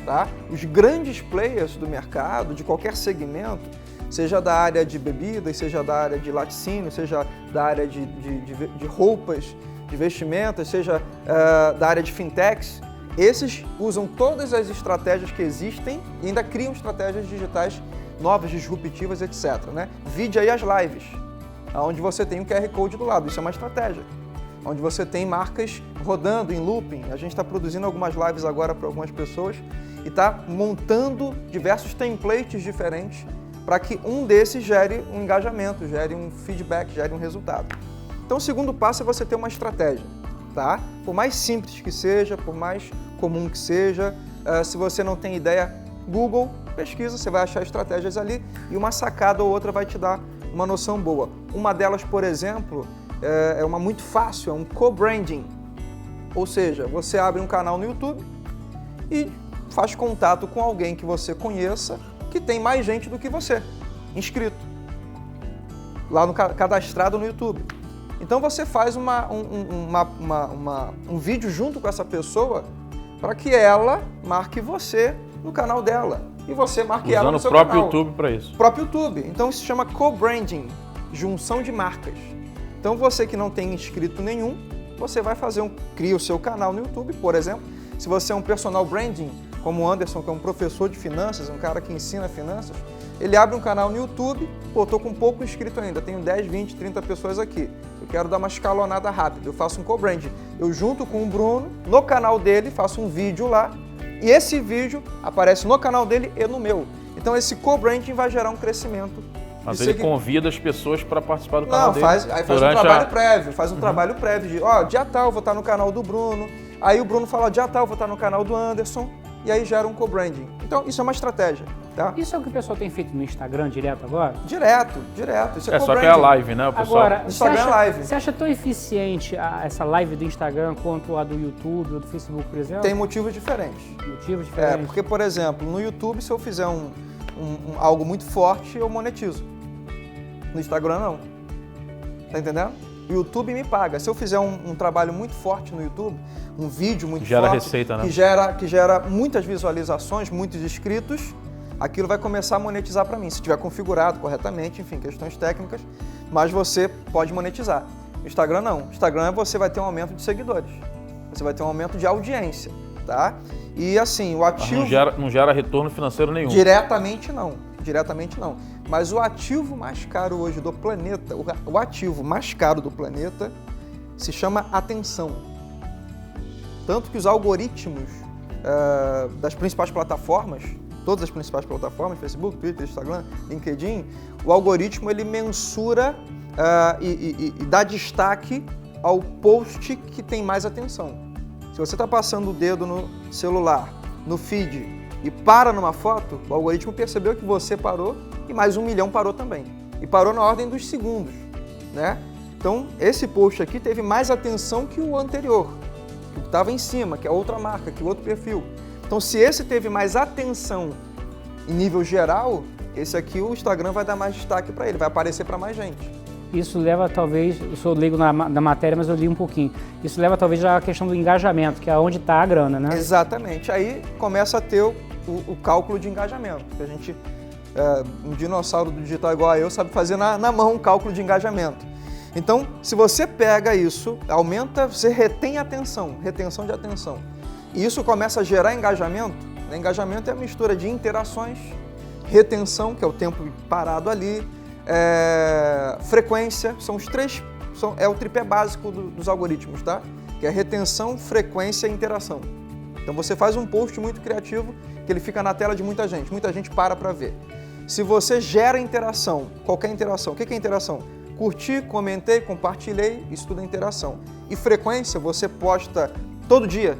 C: Tá? Os grandes players do mercado, de qualquer segmento, seja da área de bebidas, seja da área de laticínio, seja da área de roupas, de vestimentas, seja da área de fintechs, esses usam todas as estratégias que existem e ainda criam estratégias digitais novas, disruptivas, etc. Né? Vide aí as lives, onde você tem um QR Code do lado, isso é uma estratégia. Onde você tem marcas rodando em looping. A gente está produzindo algumas lives agora para algumas pessoas e está montando diversos templates diferentes para que um desses gere um engajamento, gere um feedback, gere um resultado. Então, o segundo passo é você ter uma estratégia, tá? Por mais simples que seja, por mais comum que seja, se você não tem ideia, Google, pesquisa, você vai achar estratégias ali e uma sacada ou outra vai te dar uma noção boa. Uma delas, por exemplo, é uma muito fácil, é um co-branding. Ou seja, você abre um canal no YouTube e faz contato com alguém que você conheça, que tem mais gente do que você, inscrito, lá no cadastrado no YouTube. Então você faz um vídeo junto com essa pessoa para que ela marque você no canal dela e você marque ela no seu canal.
A: Usando o próprio YouTube para isso.
C: Próprio YouTube. Então isso se chama co-branding, junção de marcas. Então você que não tem inscrito nenhum, você vai cria o seu canal no YouTube, por exemplo. Se você é um personal branding, como o Anderson, que é um professor de finanças, um cara que ensina finanças, ele abre um canal no YouTube, pô, tô com pouco inscrito ainda, tenho 10, 20, 30 pessoas aqui. Eu quero dar uma escalonada rápida, eu faço um co-branding. Eu junto com o Bruno, no canal dele, faço um vídeo lá, e esse vídeo aparece no canal dele e no meu. Então esse co-branding vai gerar um crescimento.
A: Mas ele convida as pessoas para participar do canal dele.
C: Faz um trabalho prévio, trabalho prévio de, ó, dia tal eu vou estar no canal do Bruno, aí o Bruno fala, dia tal eu vou estar no canal do Anderson, e aí gera um co-branding. Então isso é uma estratégia, tá?
B: Isso é o que o pessoal tem feito no Instagram direto agora?
C: Direto. Isso é
A: só que é a live, né, o pessoal?
B: Agora,
C: Instagram live.
B: Você acha tão eficiente essa live do Instagram quanto a do YouTube ou do Facebook, por exemplo?
C: Tem motivos diferentes.
B: Motivos diferentes?
C: Porque, por exemplo, no YouTube, se eu fizer algo muito forte, eu monetizo. No Instagram, não. Tá entendendo? O YouTube me paga. Se eu fizer um trabalho muito forte no YouTube, um vídeo muito
A: gera
C: forte,
A: receita, né?
C: que gera muitas visualizações, muitos inscritos, aquilo vai começar a monetizar para mim, se tiver configurado corretamente, enfim, questões técnicas, mas você pode monetizar. No Instagram, não. No Instagram, você vai ter um aumento de seguidores. Você vai ter um aumento de audiência, tá? E assim, o ativo...
A: Mas não gera retorno financeiro nenhum.
C: Diretamente não. Mas o ativo mais caro hoje do planeta, o ativo mais caro do planeta se chama atenção. Tanto que os algoritmos das principais plataformas, todas as principais plataformas, Facebook, Twitter, Instagram, LinkedIn, o algoritmo ele mensura e dá destaque ao post que tem mais atenção. Se você está passando o dedo no celular, no feed, e para numa foto, o algoritmo percebeu que você parou e mais 1 milhão parou também. E parou na ordem dos segundos, né? Então, esse post aqui teve mais atenção que o anterior, que estava em cima, que é outra marca, que é outro perfil. Então, se esse teve mais atenção em nível geral, esse aqui o Instagram vai dar mais destaque para ele, vai aparecer para mais gente.
B: Isso leva talvez, eu sou leigo na matéria, mas eu li um pouquinho, isso leva talvez à questão do engajamento, que é onde está a grana, né?
C: Exatamente, aí começa a ter o cálculo de engajamento, que a gente, um dinossauro do digital igual a eu, sabe fazer na mão um cálculo de engajamento. Então, se você pega isso, aumenta, você retém atenção, retenção de atenção, e isso começa a gerar engajamento. Engajamento é a mistura de interações, retenção, que é o tempo parado ali, frequência, são os três, é o tripé básico dos algoritmos, tá? Que é retenção, frequência e interação. Então você faz um post muito criativo que ele fica na tela de muita gente para ver. Se você gera interação, qualquer interação, o que é interação? Curti, comentei, compartilhei, isso tudo é interação. E frequência você posta todo dia,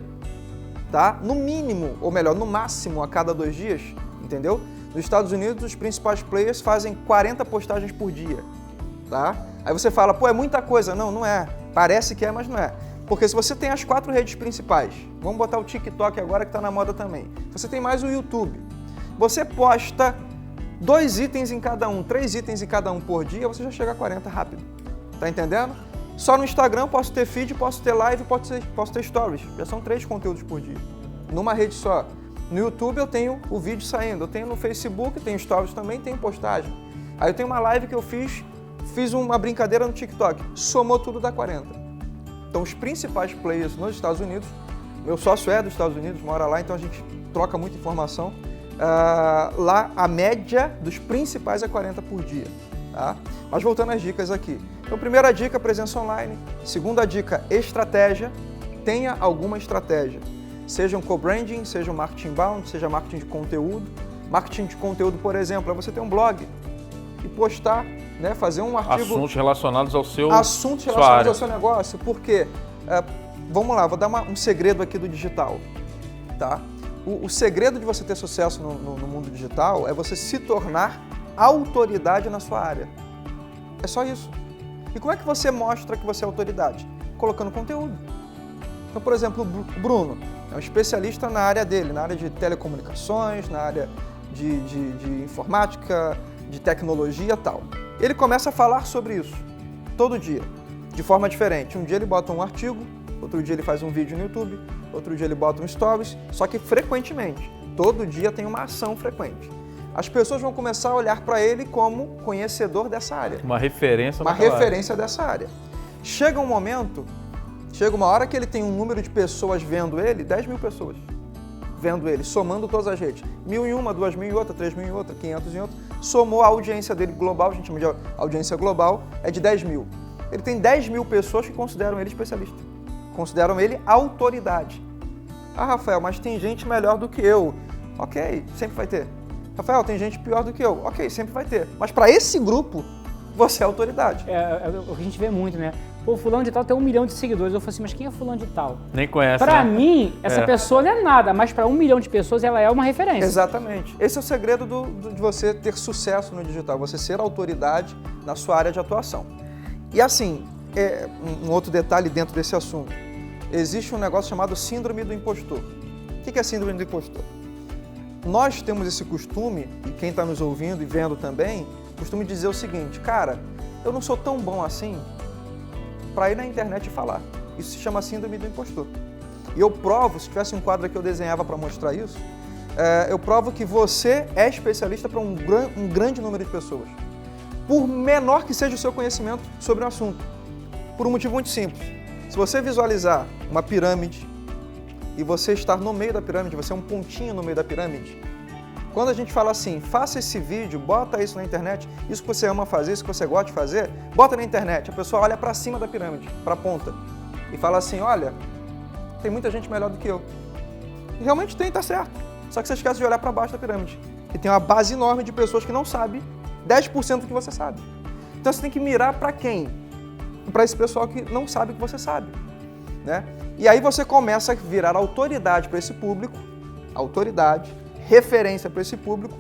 C: tá? No mínimo, ou melhor, no máximo a cada 2 dias, entendeu? Nos Estados Unidos, os principais players fazem 40 postagens por dia, tá? Aí você fala, pô, é muita coisa. Não, não é. Parece que é, mas não é. Porque se você tem as 4 redes principais, vamos botar o TikTok agora que está na moda também, você tem mais o YouTube, você posta 2 itens em cada um, 3 itens em cada um por dia, você já chega a 40 rápido, tá entendendo? Só no Instagram posso ter feed, posso ter live, posso ter stories, já são 3 conteúdos por dia, numa rede só. No YouTube eu tenho o vídeo saindo, eu tenho no Facebook, tenho stories também, tenho postagem. Aí eu tenho uma live que eu fiz uma brincadeira no TikTok, somou tudo dá 40. Então os principais players nos Estados Unidos, meu sócio é dos Estados Unidos, mora lá, então a gente troca muita informação. Lá a média dos principais é 40 por dia, tá? Mas voltando às dicas aqui. Então primeira dica, presença online. Segunda dica, estratégia. Tenha alguma estratégia. Seja um co-branding, seja um marketing inbound, seja marketing de conteúdo. Marketing de conteúdo, por exemplo, é você ter um blog e postar, né, fazer um artigo...
A: Assuntos relacionados ao seu
C: negócio, porque, vamos lá, vou dar um segredo aqui do digital, tá? O segredo de você ter sucesso no mundo digital é você se tornar autoridade na sua área. É só isso. E como é que você mostra que você é autoridade? Colocando conteúdo. Então, por exemplo, o Bruno é um especialista na área dele, na área de telecomunicações, na área de informática, de tecnologia e tal. Ele começa a falar sobre isso todo dia, de forma diferente. Um dia ele bota um artigo, outro dia ele faz um vídeo no YouTube, outro dia ele bota um stories, só que frequentemente. Todo dia tem uma ação frequente. As pessoas vão começar a olhar para ele como conhecedor dessa área.
A: Uma referência
C: dessa área. Chega uma hora que ele tem um número de pessoas vendo ele, 10 mil pessoas. vendo ele, somando todas as redes. 1.000 em uma, 2.000 em outra, 3.000 em outra, 500 em outra. Somou a audiência dele global, a gente chama de audiência global, é de 10.000. Ele tem 10.000 pessoas que consideram ele especialista. Consideram ele autoridade. Ah, Rafael, mas tem gente melhor do que eu. Ok, sempre vai ter. Rafael, tem gente pior do que eu. Ok, sempre vai ter. Mas para esse grupo, você é autoridade.
B: É o que a gente vê muito, né? Pô, fulano de tal tem 1 milhão de seguidores. Eu falo assim, mas quem é fulano de tal?
A: Nem conhece,
B: Pra
A: né?
B: mim, essa pessoa não é nada, mas para 1 milhão de pessoas ela é uma referência.
C: Exatamente. Esse é o segredo de você ter sucesso no digital, você ser autoridade na sua área de atuação. E assim, um outro detalhe dentro desse assunto. Existe um negócio chamado síndrome do impostor. O que é síndrome do impostor? Nós temos esse costume, e quem está nos ouvindo e vendo também, costume dizer o seguinte, cara, eu não sou tão bom assim para ir na internet e falar. Isso se chama síndrome do impostor. E eu provo, se tivesse um quadro aqui eu desenhava para mostrar isso, eu provo que você é especialista para um grande número de pessoas. Por menor que seja o seu conhecimento sobre o assunto. Por um motivo muito simples. Se você visualizar uma pirâmide e você estar no meio da pirâmide, você é um pontinho no meio da pirâmide, quando a gente fala assim, faça esse vídeo, bota isso na internet, isso que você ama fazer, isso que você gosta de fazer, bota na internet. A pessoa olha para cima da pirâmide, para a ponta, e fala assim, olha, tem muita gente melhor do que eu. E realmente tem, tá certo. Só que você esquece de olhar para baixo da pirâmide. E tem uma base enorme de pessoas que não sabem 10% do que você sabe. Então você tem que mirar para quem? Para esse pessoal que não sabe o que você sabe, né? E aí você começa a virar autoridade para esse público, autoridade, referência para esse público,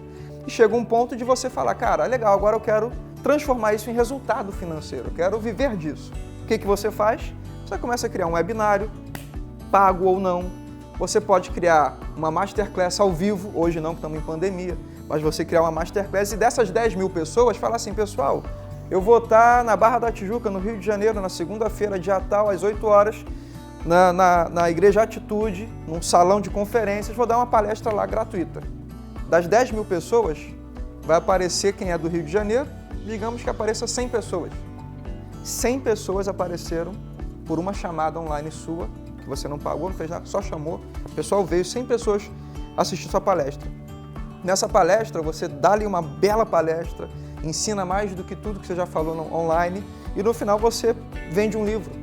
C: e chega um ponto de você falar, cara, legal, agora eu quero transformar isso em resultado financeiro, eu quero viver disso. O que você faz? Você começa a criar um webinário, pago ou não. Você pode criar uma masterclass ao vivo, hoje não, que estamos em pandemia, mas você criar uma masterclass e dessas 10.000 pessoas, falar assim, pessoal, eu vou estar na Barra da Tijuca, no Rio de Janeiro, na segunda-feira, dia tal, às 8 horas, na Igreja Atitude, num salão de conferências, vou dar uma palestra lá gratuita. Das 10.000 pessoas, vai aparecer quem é do Rio de Janeiro, digamos que apareça 100 pessoas. 100 pessoas apareceram por uma chamada online sua, que você não pagou, não fez nada, só chamou. O pessoal veio, 100 pessoas assistir sua palestra. Nessa palestra, você dá-lhe uma bela palestra, ensina mais do que tudo que você já falou online e no final você vende um livro.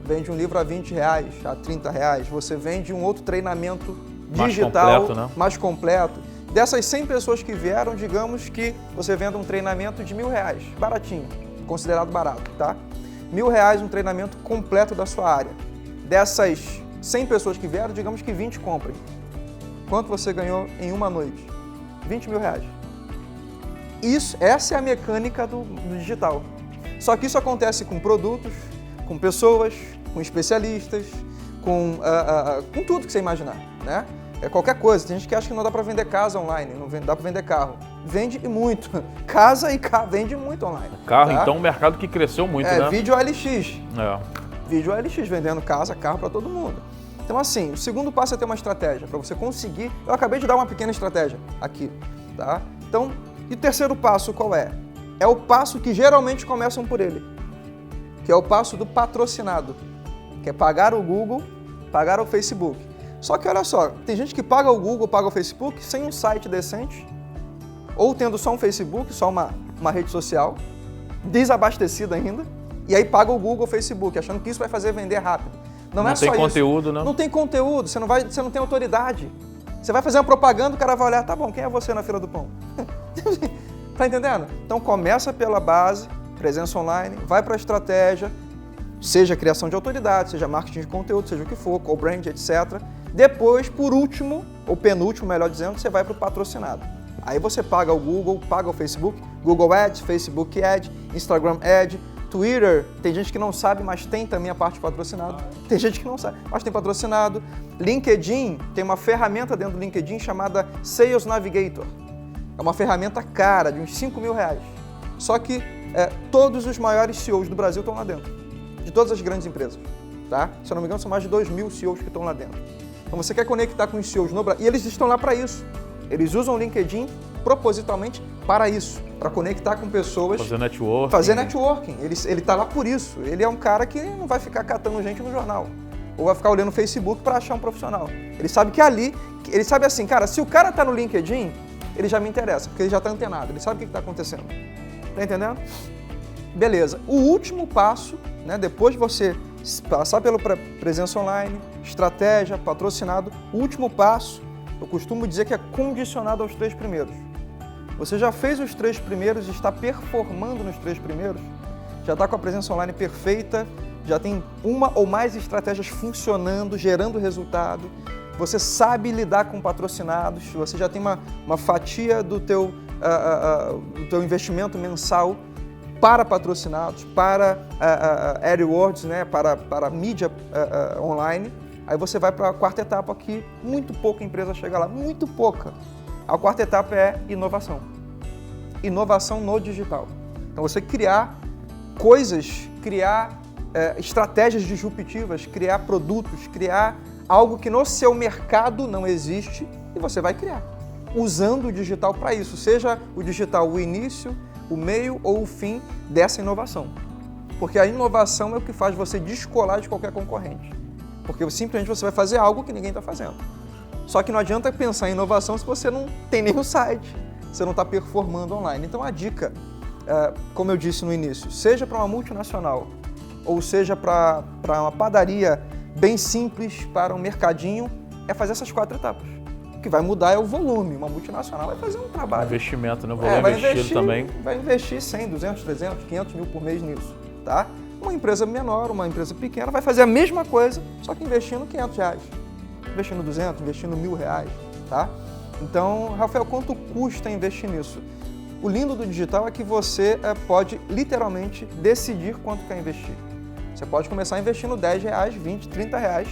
C: Vende um livro a R$20, a R$30. Você vende um outro treinamento digital mais completo. Dessas 100 pessoas que vieram, digamos que você venda um treinamento de R$1.000, baratinho, considerado barato, tá? R$1.000 um treinamento completo da sua área. Dessas 100 pessoas que vieram, digamos que 20 comprem. Quanto você ganhou em uma noite? R$20.000. Essa é a mecânica do digital. Só que isso acontece com produtos, com pessoas, com especialistas, com tudo que você imaginar, né? É qualquer coisa. Tem gente que acha que não dá para vender casa online, não dá para vender carro. Vende muito. Casa e carro vende muito online.
A: Carro,
C: tá?
A: então, um mercado que cresceu muito, né?
C: Vídeo OLX. Vídeo OLX, vendendo casa, carro para todo mundo. Então, assim, o segundo passo é ter uma estratégia, para você conseguir... Eu acabei de dar uma pequena estratégia aqui, tá? Então, e o terceiro passo qual é? É o passo que geralmente começam por ele, que é o passo do patrocinado, que é pagar o Google, pagar o Facebook. Só que olha só, tem gente que paga o Google, paga o Facebook sem um site decente, ou tendo só um Facebook, só uma rede social, desabastecida ainda, e aí paga o Google, o Facebook, achando que isso vai fazer vender rápido. Não é só isso.
A: Não tem conteúdo, não?
C: Não tem conteúdo, você não tem autoridade. Você vai fazer uma propaganda, o cara vai olhar, tá bom, quem é você na fila do pão? Tá entendendo? Então começa pela base, presença online, vai para a estratégia, seja criação de autoridade, seja marketing de conteúdo, seja o que for, co-brand, etc. Depois, por último, ou penúltimo, melhor dizendo, você vai para o patrocinado. Aí você paga o Google, paga o Facebook, Google Ads, Facebook Ads, Instagram Ads, Twitter, tem gente que não sabe, mas tem também a parte de patrocinado. Tem gente que não sabe, mas tem patrocinado. LinkedIn, tem uma ferramenta dentro do LinkedIn chamada Sales Navigator. É uma ferramenta cara, de uns R$5.000. Só que todos os maiores CEOs do Brasil estão lá dentro, de todas as grandes empresas. Tá? Se eu não me engano, são mais de 2.000 CEOs que estão lá dentro. Então você quer conectar com os CEOs no Brasil, e eles estão lá para isso. Eles usam o LinkedIn propositalmente para isso, para conectar com pessoas.
A: Fazer networking.
C: Fazer networking. Ele está lá por isso. Ele é um cara que não vai ficar catando gente no jornal. ou vai ficar olhando o Facebook para achar um profissional. Ele sabe que ali, ele sabe assim, cara, se o cara está no LinkedIn, ele já me interessa, porque ele já está antenado, ele sabe o que está acontecendo. Tá entendendo? Beleza. O último passo, né, depois de você passar pela presença online, estratégia, patrocinado, o último passo, eu costumo dizer que é condicionado aos 3 primeiros. Você já fez os 3 primeiros e está performando nos 3 primeiros, já está com a presença online perfeita, já tem uma ou mais estratégias funcionando, gerando resultado, você sabe lidar com patrocinados, você já tem uma fatia do teu investimento mensal para patrocinados, para AdWords, né, para mídia online. Aí você vai para a quarta etapa, que muito pouca empresa chega lá, muito pouca. A quarta etapa é inovação. Inovação no digital. Então você criar coisas, criar estratégias disruptivas, criar produtos, criar algo que no seu mercado não existe e você vai criar, usando o digital para isso, seja o digital o início, o meio ou o fim dessa inovação. Porque a inovação é o que faz você descolar de qualquer concorrente. Porque simplesmente você vai fazer algo que ninguém está fazendo. Só que não adianta pensar em inovação se você não tem nenhum site, você não está performando online. Então a dica, como eu disse no início, seja para uma multinacional ou seja para uma padaria bem simples, para um mercadinho, é fazer essas 4 etapas. O que vai mudar é o volume. Uma multinacional vai fazer um trabalho.
A: Investimento, né? O volume investido também.
C: Vai investir 100, 200, 300, 500 mil por mês nisso, tá? Uma empresa menor, uma empresa pequena vai fazer a mesma coisa, só que investindo R$500, investindo 200, investindo R$1.000, tá? Então, Rafael, quanto custa investir nisso? O lindo do digital é que você pode literalmente decidir quanto quer investir. Você pode começar investindo R$10, 20, R$30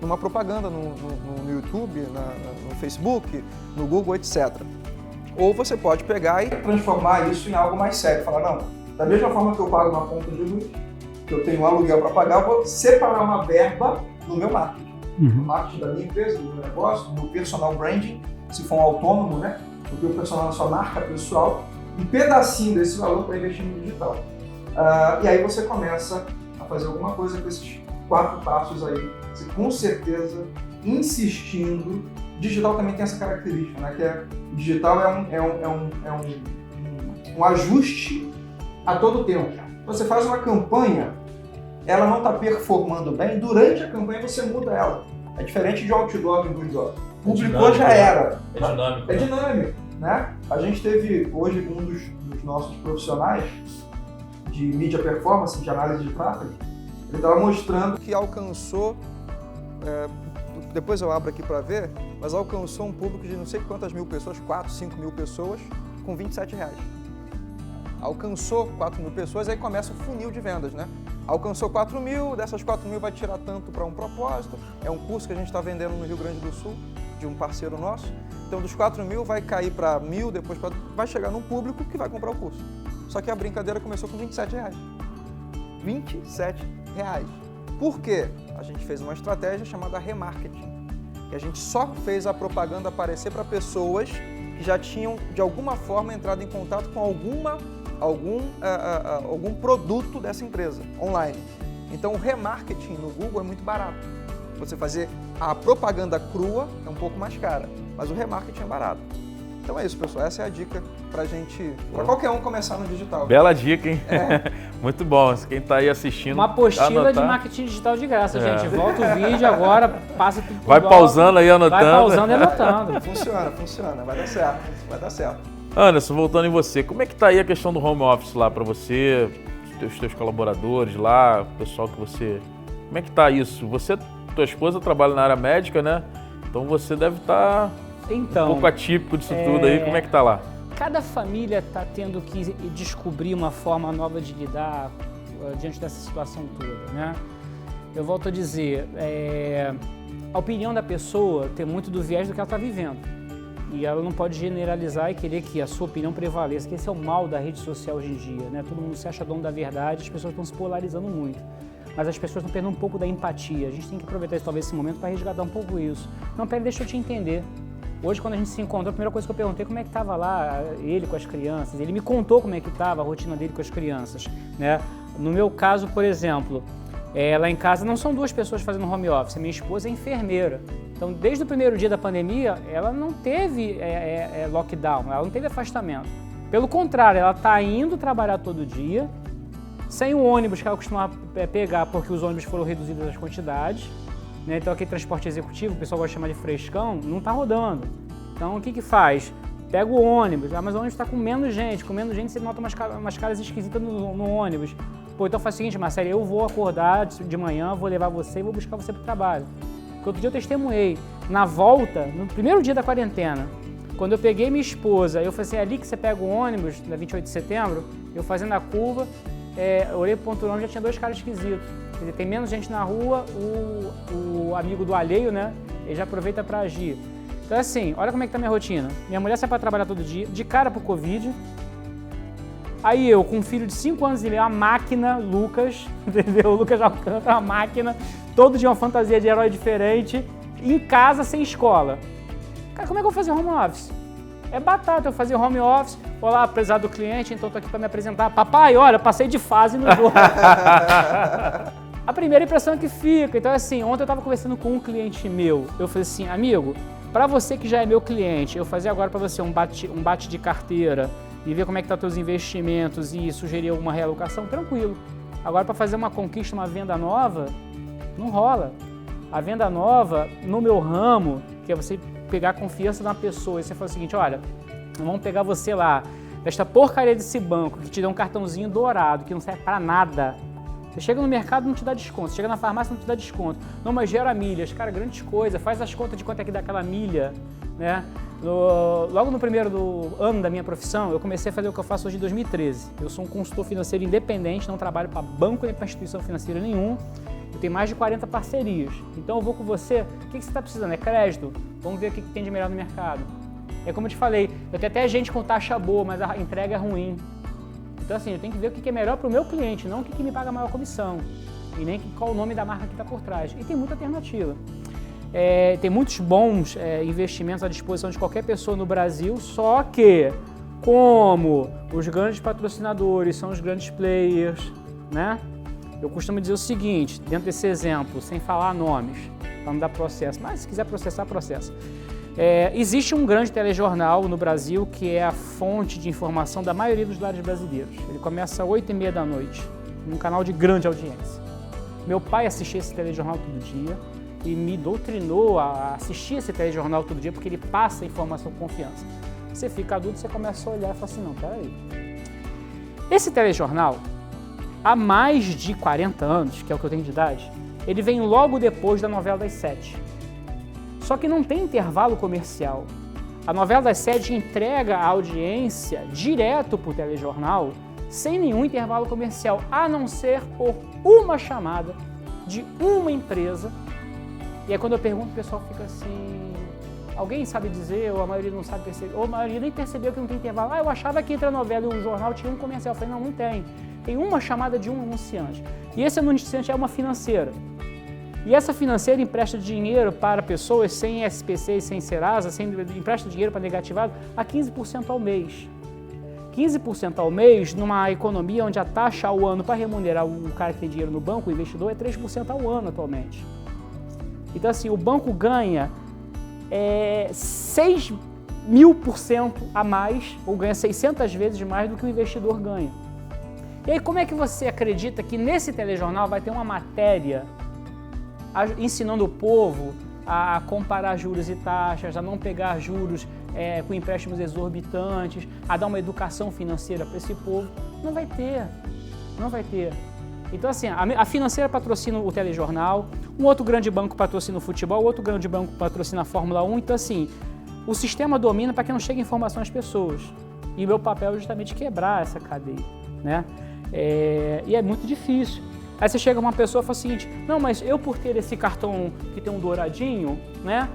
C: numa propaganda no YouTube, no Facebook, no Google, etc. Ou você pode pegar e transformar isso em algo mais sério. Falar, não, da mesma forma que eu pago uma conta de luz, que eu tenho um aluguel para pagar, eu vou separar uma verba no meu marketing. No marketing da minha empresa, do meu negócio, no personal branding, se for um autônomo, né? O teu personal na sua marca pessoal, um pedacinho desse valor para investir no digital. E aí você começa a fazer alguma coisa com esses 4 passos aí. Você, com certeza, insistindo. Digital também tem essa característica, né? Que digital é um ajuste a todo tempo. Você faz uma campanha, ela não está performando bem, durante a campanha você muda ela. É diferente de outdoor e indoor. Publicou, já era.
A: É dinâmico.
C: É dinâmico, né? A gente teve hoje um dos nossos profissionais de mídia performance, de análise de tráfego, ele estava mostrando que alcançou, depois eu abro aqui para ver, mas alcançou um público de não sei quantas mil pessoas, 4, 5 mil pessoas, com R$27. Alcançou 4 mil pessoas, aí começa o funil de vendas, né? Alcançou 4 mil, dessas 4 mil vai tirar tanto para um propósito, é um curso que a gente está vendendo no Rio Grande do Sul, de um parceiro nosso, então dos 4 mil vai cair para 1.000, depois vai chegar num público que vai comprar o curso. Só que a brincadeira começou com R$27. R$27. Por quê? A gente fez uma estratégia chamada remarketing, que a gente só fez a propaganda aparecer para pessoas que já tinham, de alguma forma, entrado em contato com algum produto dessa empresa, online. Então, o remarketing no Google é muito barato. Você fazer a propaganda crua é um pouco mais cara, mas o remarketing é barato. Então é isso, pessoal. Essa é a dica pra gente, pra qualquer um começar no digital.
A: Bela dica, hein? Muito bom. Quem tá aí assistindo...
B: Uma apostila de marketing digital de graça, gente. Volta o vídeo agora, passa tudo por
A: Vai pausando aí, anotando.
B: Vai pausando e anotando.
C: Funciona. Vai dar certo.
A: Anderson, voltando em você, como é que tá aí a questão do home office lá pra você, os teus colaboradores lá, o pessoal que você... Como é que tá isso? Tua esposa trabalha na área médica, né? Então você deve estar um pouco atípico disso tudo aí. Como é que tá lá?
B: Cada família está tendo que descobrir uma forma nova de lidar diante dessa situação toda, né? Eu volto a dizer, a opinião da pessoa tem muito do viés do que ela está vivendo. E ela não pode generalizar e querer que a sua opinião prevaleça, que esse é o mal da rede social hoje em dia, né? Todo mundo se acha dono da verdade, as pessoas estão se polarizando muito. Mas as pessoas estão perdendo um pouco da empatia. A gente tem que aproveitar talvez esse momento para resgatar um pouco isso. Não, pera, deixa eu te entender. Hoje, quando a gente se encontrou, a primeira coisa que eu perguntei como é que estava lá ele com as crianças. Ele me contou como é que estava a rotina dele com as crianças, né? No meu caso, por exemplo, Lá em casa não são 2 pessoas fazendo home office, minha esposa é enfermeira. Então, desde o primeiro dia da pandemia, ela não teve lockdown, ela não teve afastamento. Pelo contrário, ela está indo trabalhar todo dia, sem o ônibus que ela costumava pegar, porque os ônibus foram reduzidos as quantidades. Né? Então, aquele transporte executivo, o pessoal gosta de chamar de frescão, não está rodando. Então, o que faz? Pega o ônibus, mas o ônibus está com menos gente você nota umas caras esquisitas no ônibus. Pô, então faz o seguinte, Marcelo, eu vou acordar de manhã, vou levar você e vou buscar você para o trabalho. Porque outro dia eu testemunhei, na volta, no primeiro dia da quarentena, quando eu peguei minha esposa, eu falei assim, é ali que você pega o ônibus, na 28 de setembro, eu fazendo a curva, eu olhei pro ponto ônibus, já tinha 2 caras esquisitos. Quer dizer, tem menos gente na rua, o amigo do alheio, né, ele já aproveita para agir. Então assim, olha como é que tá a minha rotina. Minha mulher sai para trabalhar todo dia, de cara pro Covid. Aí eu, com um filho de 5 anos e meio, uma máquina, Lucas, entendeu? O Lucas Alcântara, uma máquina, todo dia uma fantasia de herói diferente, em casa, sem escola. Cara, como é que eu vou fazer home office? É batata, eu fazer home office, olá, apesar do cliente, então tô aqui para me apresentar. Papai, olha, passei de fase no jogo. A primeira impressão é que fica. Então assim, ontem eu estava conversando com um cliente meu, eu falei assim, amigo, para você que já é meu cliente, eu fazer agora para você um bate de carteira, e ver como é que estão os investimentos e sugerir alguma realocação, tranquilo. Agora, para fazer uma conquista, uma venda nova, não rola. A venda nova, no meu ramo, que é você pegar a confiança de uma pessoa e você fala o seguinte, olha, vamos pegar você lá, desta porcaria desse banco, que te dá um cartãozinho dourado, que não serve para nada. Você chega no mercado, não te dá desconto. Você chega na farmácia, não te dá desconto. Não, mas gera milhas. Cara, grandes coisas. Faz as contas de quanto é que dá aquela milha, né? Logo no primeiro ano da minha profissão, eu comecei a fazer o que eu faço hoje em 2013. Eu sou um consultor financeiro independente, não trabalho para banco nem para instituição financeira nenhum. Eu tenho mais de 40 parcerias. Então eu vou com você, o que você está precisando? É crédito? Vamos ver o que tem de melhor no mercado. É como eu te falei, eu tenho até gente com taxa boa, mas a entrega é ruim. Então assim, eu tenho que ver o que é melhor para o meu cliente, não o que me paga a maior comissão. E nem qual o nome da marca que está por trás. E tem muita alternativa. Tem muitos bons investimentos à disposição de qualquer pessoa no Brasil, só que, como os grandes patrocinadores são os grandes players, né? Eu costumo dizer o seguinte, dentro desse exemplo, sem falar nomes, para não dar processo, mas se quiser processar, processa. Existe um grande telejornal no Brasil que é a fonte de informação da maioria dos lares brasileiros. Ele começa às 8h30 da noite, num canal de grande audiência. Meu pai assistia esse telejornal todo dia e me doutrinou a assistir esse telejornal todo dia porque ele passa informação com confiança. Você fica adulto, você começa a olhar e fala assim, não, peraí. Esse telejornal, há mais de 40 anos, que é o que eu tenho de idade, ele vem logo depois da novela das 7. Só que não tem intervalo comercial. A novela das 7 entrega a audiência direto para o telejornal, sem nenhum intervalo comercial, a não ser por uma chamada de uma empresa. E aí quando eu pergunto, o pessoal fica assim, alguém sabe dizer, ou a maioria não sabe perceber, ou a maioria nem percebeu que não tem intervalo. Eu achava que entre a novela e o jornal tinha um comercial. Eu falei, não tem. Tem uma chamada de um anunciante. E esse anunciante é uma financeira. E essa financeira empresta dinheiro para pessoas sem SPC e sem Serasa, empresta dinheiro para negativado a 15% ao mês. 15% ao mês numa economia onde a taxa ao ano para remunerar o cara que tem dinheiro no banco, o investidor, é 3% ao ano atualmente. Então assim, o banco ganha 6.000% a mais, ou ganha 600 vezes mais do que o investidor ganha. E aí como é que você acredita que nesse telejornal vai ter uma matéria ensinando o povo a comparar juros e taxas, a não pegar juros com empréstimos exorbitantes, a dar uma educação financeira para esse povo? Não vai ter, não vai ter. Então assim, a financeira patrocina o telejornal, um outro grande banco patrocina o futebol, outro grande banco patrocina a Fórmula 1, então assim, o sistema domina para que não chegue informação às pessoas. E o meu papel é justamente quebrar essa cadeia, né? E é muito difícil. Aí você chega uma pessoa e fala o seguinte, não, mas eu por ter esse cartão que tem um douradinho, né,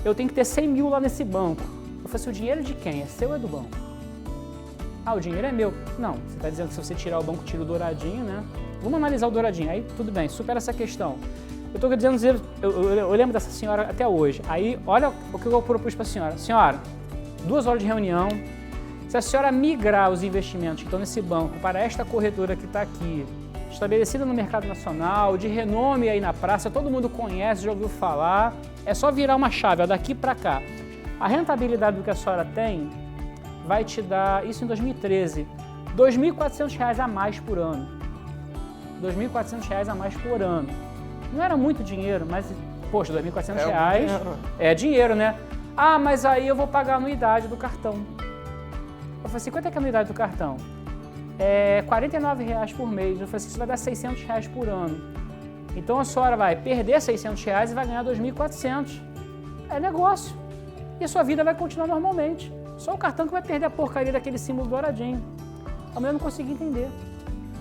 B: eu tenho que ter 100 mil lá nesse banco. Eu falei assim, o dinheiro é de quem? É seu ou é do banco? Ah, o dinheiro é meu. Não, você está dizendo que se você tirar o banco, tira o douradinho, né? Vamos analisar o douradinho. Aí, tudo bem, supera essa questão. Eu estou dizendo, eu lembro dessa senhora até hoje. Aí, olha o que eu propus para a senhora. Senhora, 2 horas de reunião. Se a senhora migrar os investimentos que estão nesse banco para esta corretora que está aqui, estabelecida no mercado nacional, de renome aí na praça, todo mundo conhece, já ouviu falar. É só virar uma chave, ó, daqui para cá. A rentabilidade do que a senhora tem vai te dar, isso em 2013, R$ 2.400 a mais por ano. R$ 2.400 a mais por ano. Não era muito dinheiro, mas, poxa, R$ 2.400 é dinheiro, né? Ah, mas aí eu vou pagar a anuidade do cartão. Eu falei assim, quanto é que é a anuidade do cartão? É R$ 49,00 por mês. Eu falei assim, isso vai dar R$ 600 por ano. Então a senhora vai perder R$ 600 e vai ganhar R$ 2.400. É negócio. E a sua vida vai continuar normalmente. Só o cartão que vai perder a porcaria daquele símbolo douradinho. A mulher não conseguia entender.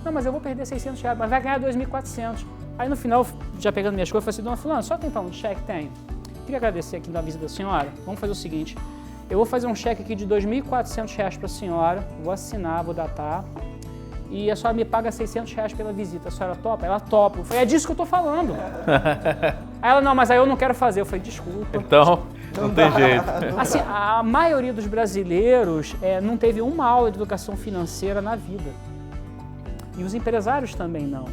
B: Não, mas eu vou perder R$ 600, mas vai ganhar R$ 2.400. Aí no final, já pegando minhas coisas, eu falei assim, dona fulana, só tem um cheque? Tem. Queria agradecer aqui da visita da senhora. Vamos fazer o seguinte, eu vou fazer um cheque aqui de R$ 2.400 para a senhora, vou assinar, vou datar, e a senhora me paga R$ 600 pela visita. A senhora topa? Ela topa. Eu falei, é disso que eu estou falando. Aí ela, não, mas aí eu não quero fazer. Eu falei, desculpa.
A: Então, não tem jeito.
B: Assim, a maioria dos brasileiros não teve uma aula de educação financeira na vida. E os empresários também não.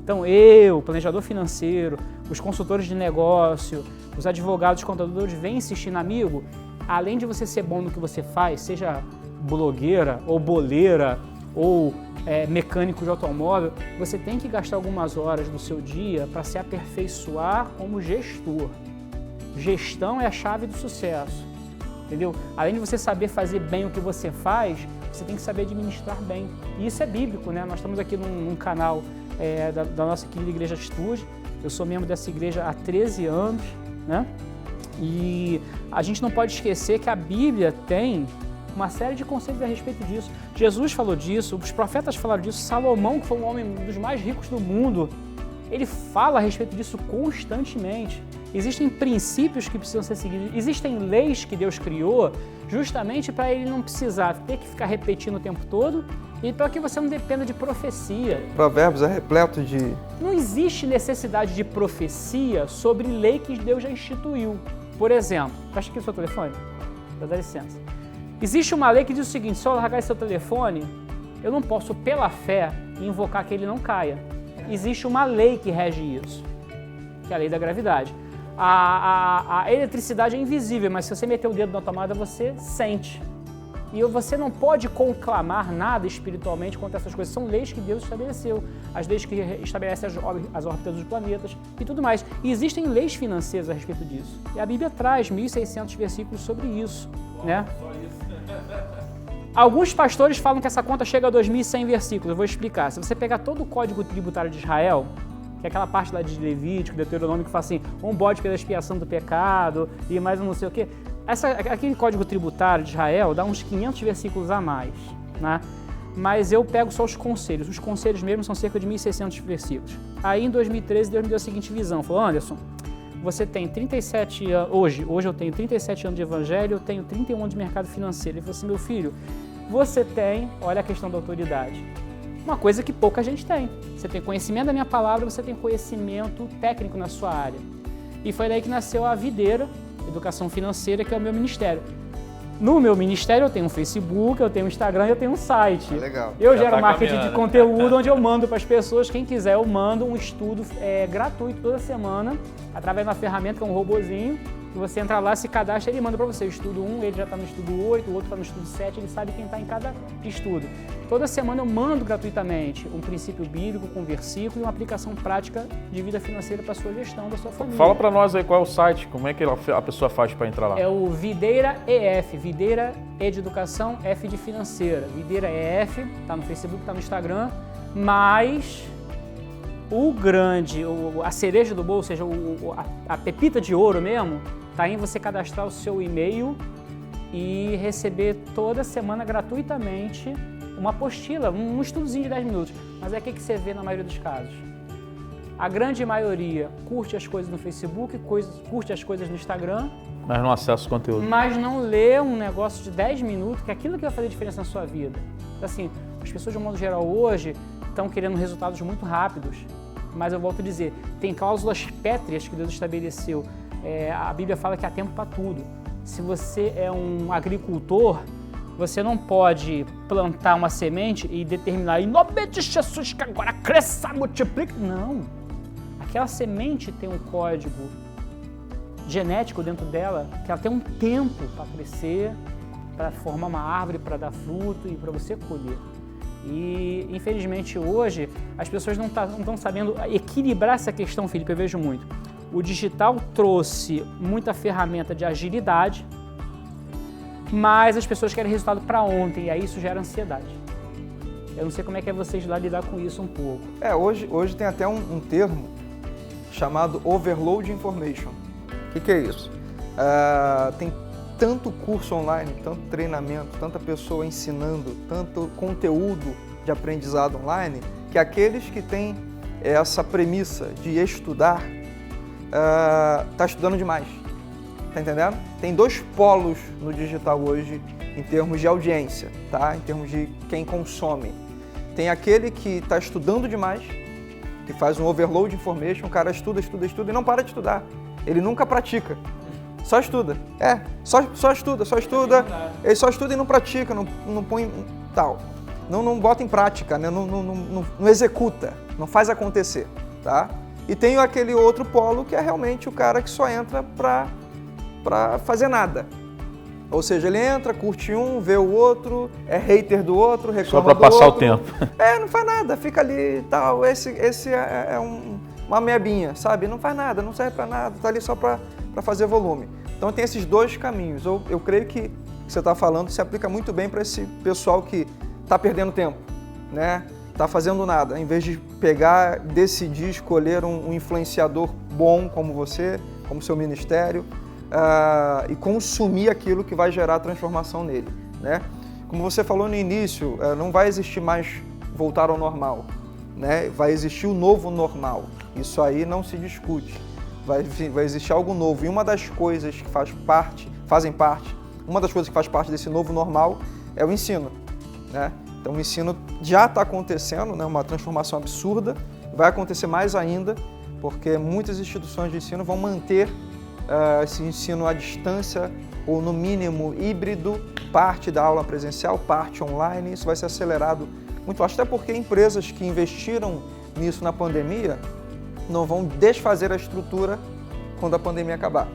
B: Então, eu, planejador financeiro, os consultores de negócio, os advogados, contadores, vêm insistindo, amigo, além de você ser bom no que você faz, seja blogueira ou boleira ou mecânico de automóvel, você tem que gastar algumas horas do seu dia para se aperfeiçoar como gestor. Gestão é a chave do sucesso, entendeu? Além de você saber fazer bem o que você faz, você tem que saber administrar bem. E isso é bíblico, né? Nós estamos aqui num canal da nossa querida Igreja Atitude. Eu sou membro dessa igreja há 13 anos, né? E a gente não pode esquecer que a Bíblia tem uma série de conceitos a respeito disso. Jesus falou disso, os profetas falaram disso, Salomão, que foi um homem dos mais ricos do mundo, ele fala a respeito disso constantemente. Existem princípios que precisam ser seguidos, existem leis que Deus criou justamente para ele não precisar ter que ficar repetindo o tempo todo e para que você não dependa de profecia.
C: Provérbios é repleto de...
B: Não existe necessidade de profecia sobre lei que Deus já instituiu. Por exemplo, presta aqui o seu telefone, dá licença. Existe uma lei que diz o seguinte, se eu largar esse seu telefone, eu não posso, pela fé, invocar que ele não caia. Existe uma lei que rege isso, que é a lei da gravidade. A eletricidade é invisível, mas se você meter o dedo na tomada, você sente. E você não pode conclamar nada espiritualmente contra essas coisas. São leis que Deus estabeleceu, as leis que estabelecem as órbitas dos planetas e tudo mais. E existem leis financeiras a respeito disso. E a Bíblia traz 1.600 versículos sobre isso, né? Alguns pastores falam que essa conta chega a 2.100 versículos. Eu vou explicar. Se você pegar todo o Código Tributário de Israel, que é aquela parte lá de Levítico, Deuteronômio, que fala assim, um bode pela expiação do pecado e mais um não sei o quê. Aquele Código Tributário de Israel dá uns 500 versículos a mais, né? Mas eu pego só os conselhos. Os conselhos mesmo são cerca de 1.600 versículos. Aí em 2013 Deus me deu a seguinte visão. Falou, Anderson, você tem 37 anos, hoje eu tenho 37 anos de evangelho, eu tenho 31 anos de mercado financeiro. Ele falou assim, meu filho, você tem, olha a questão da autoridade, uma coisa que pouca gente tem. Você tem conhecimento da minha palavra, você tem conhecimento técnico na sua área. E foi daí que nasceu a Videira Educação Financeira, que é o meu ministério. No meu ministério eu tenho um Facebook, eu tenho um Instagram e eu tenho um site.
C: Legal.
B: Eu gero marketing de conteúdo onde eu mando para as pessoas, quem quiser eu mando um estudo gratuito toda semana, através de uma ferramenta que é um robozinho, que você entra lá, se cadastra, ele manda para você o estudo 1, ele já está no estudo 8, o outro está no estudo 7, ele sabe quem está em cada estudo. Toda semana eu mando gratuitamente um princípio bíblico com versículo e uma aplicação prática de vida financeira para a sua gestão, da sua família.
A: Fala para nós aí qual é o site, como é que a pessoa faz para entrar lá?
B: É o Videira EF, Videira E de Educação, F de Financeira. Videira EF, está no Facebook, está no Instagram, mas a cereja do bolo, ou seja, a pepita de ouro mesmo, está em você cadastrar o seu e-mail e receber toda semana gratuitamente uma apostila, um estudozinho de 10 minutos. Mas é o que você vê na maioria dos casos. A grande maioria curte as coisas no Facebook, curte as coisas no Instagram,
A: Mas não acessa o conteúdo.
B: Mas não lê um negócio de 10 minutos, que é aquilo que vai fazer diferença na sua vida. Assim, as pessoas de um modo geral hoje estão querendo resultados muito rápidos, mas eu volto a dizer, tem cláusulas pétreas que Deus estabeleceu. A Bíblia fala que há tempo para tudo. Se você é um agricultor, Você não pode plantar uma semente e determinar, em nome de Jesus, que agora cresça, multiplique. Não. Aquela semente tem um código genético dentro dela, que ela tem um tempo para crescer, para formar uma árvore, para dar fruto e para você colher. E, infelizmente, hoje, as pessoas não estão sabendo equilibrar essa questão, Felipe, eu vejo muito. O digital trouxe muita ferramenta de agilidade, mas as pessoas querem resultado para ontem, e aí isso gera ansiedade. Eu não sei como é que é vocês lá lidar com isso um pouco.
C: Hoje tem até um termo chamado Overload Information. O que é isso? Tem tanto curso online, tanto treinamento, tanta pessoa ensinando, tanto conteúdo de aprendizado online, que aqueles que têm essa premissa de estudar, tá estudando demais. Tá entendendo? Tem 2 polos no digital hoje em termos de audiência, tá? Em termos de quem consome. Tem aquele que está estudando demais, que faz um overload information, o cara estuda e não para de estudar. Ele nunca pratica. Só estuda. Só estuda. Ele só estuda e não pratica, não põe tal. Não bota em prática, né? Não executa, não faz acontecer, tá? E tem aquele outro polo que é realmente o cara que só entra para fazer nada. Ou seja, ele entra, curte um, vê o outro, é hater do outro, reclama do outro.
A: Só para passar o tempo.
C: Não faz nada, fica ali e tal. Esse é uma mebinha, sabe? Não faz nada, não serve para nada, tá ali só para fazer volume. Então tem esses 2 caminhos. Eu creio que o que você está falando se aplica muito bem para esse pessoal que está perdendo tempo, né? Está fazendo nada. Em vez de pegar, decidir, escolher um influenciador bom como você, como seu ministério, e consumir aquilo que vai gerar transformação nele, né? Como você falou no início, não vai existir mais voltar ao normal, né? Vai existir o novo normal. Isso aí não se discute. Vai existir algo novo. E uma das coisas que uma das coisas que faz parte desse novo normal é o ensino, né? Então o ensino já está acontecendo, né? Uma transformação absurda, vai acontecer mais ainda, porque muitas instituições de ensino vão manter esse ensino à distância, ou no mínimo híbrido, parte da aula presencial, parte online. Isso vai ser acelerado muito, até porque empresas que investiram nisso na pandemia não vão desfazer a estrutura quando a pandemia acabar.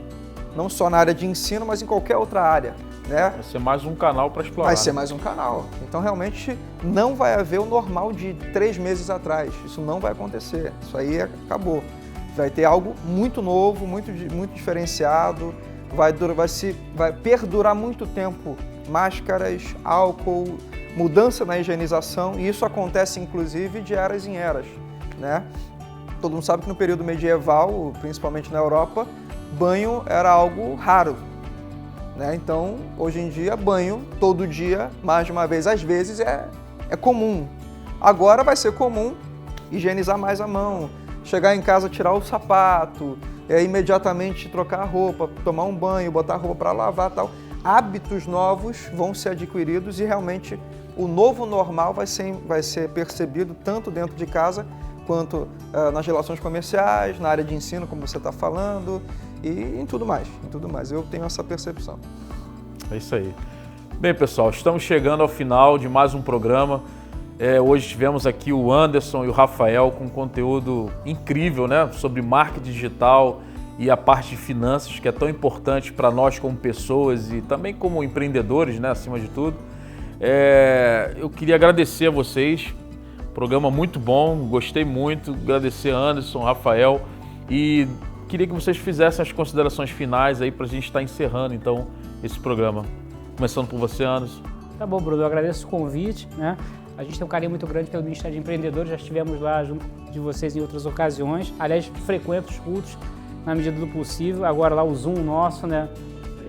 C: Não só na área de ensino, mas em qualquer outra área, né?
A: Vai ser mais um canal para explorar.
C: Vai ser mais um canal. Então, realmente, não vai haver o normal de 3 meses atrás. Isso não vai acontecer. Isso aí acabou. Vai ter algo muito novo, muito diferenciado, vai perdurar muito tempo. Máscaras, álcool, mudança na higienização, e isso acontece inclusive de eras em eras, né? Todo mundo sabe que no período medieval, principalmente na Europa, banho era algo raro, né? Então, hoje em dia, banho todo dia, mais de uma vez, às vezes é comum. Agora vai ser comum higienizar mais a mão, chegar em casa, tirar o sapato, imediatamente trocar a roupa, tomar um banho, botar a roupa para lavar e tal. Hábitos novos vão ser adquiridos e realmente o novo normal vai ser percebido tanto dentro de casa quanto nas relações comerciais, na área de ensino, como você está falando, e em tudo mais. Eu tenho essa percepção.
A: É isso aí. Bem, pessoal, estamos chegando ao final de mais um programa. Hoje tivemos aqui o Anderson e o Rafael com conteúdo incrível, né, sobre marketing digital e a parte de finanças, que é tão importante para nós como pessoas e também como empreendedores, né, acima de tudo. Eu queria agradecer a vocês, programa muito bom, gostei muito, agradecer a Anderson, Rafael, e queria que vocês fizessem as considerações finais aí para a gente estar encerrando então esse programa. Começando por você, Anderson.
B: Tá bom, Bruno, eu agradeço o convite, né? A gente tem um carinho muito grande pelo Ministério de Empreendedores, já estivemos lá junto de vocês em outras ocasiões. Aliás, frequento os cultos na medida do possível. Agora lá o Zoom nosso, né?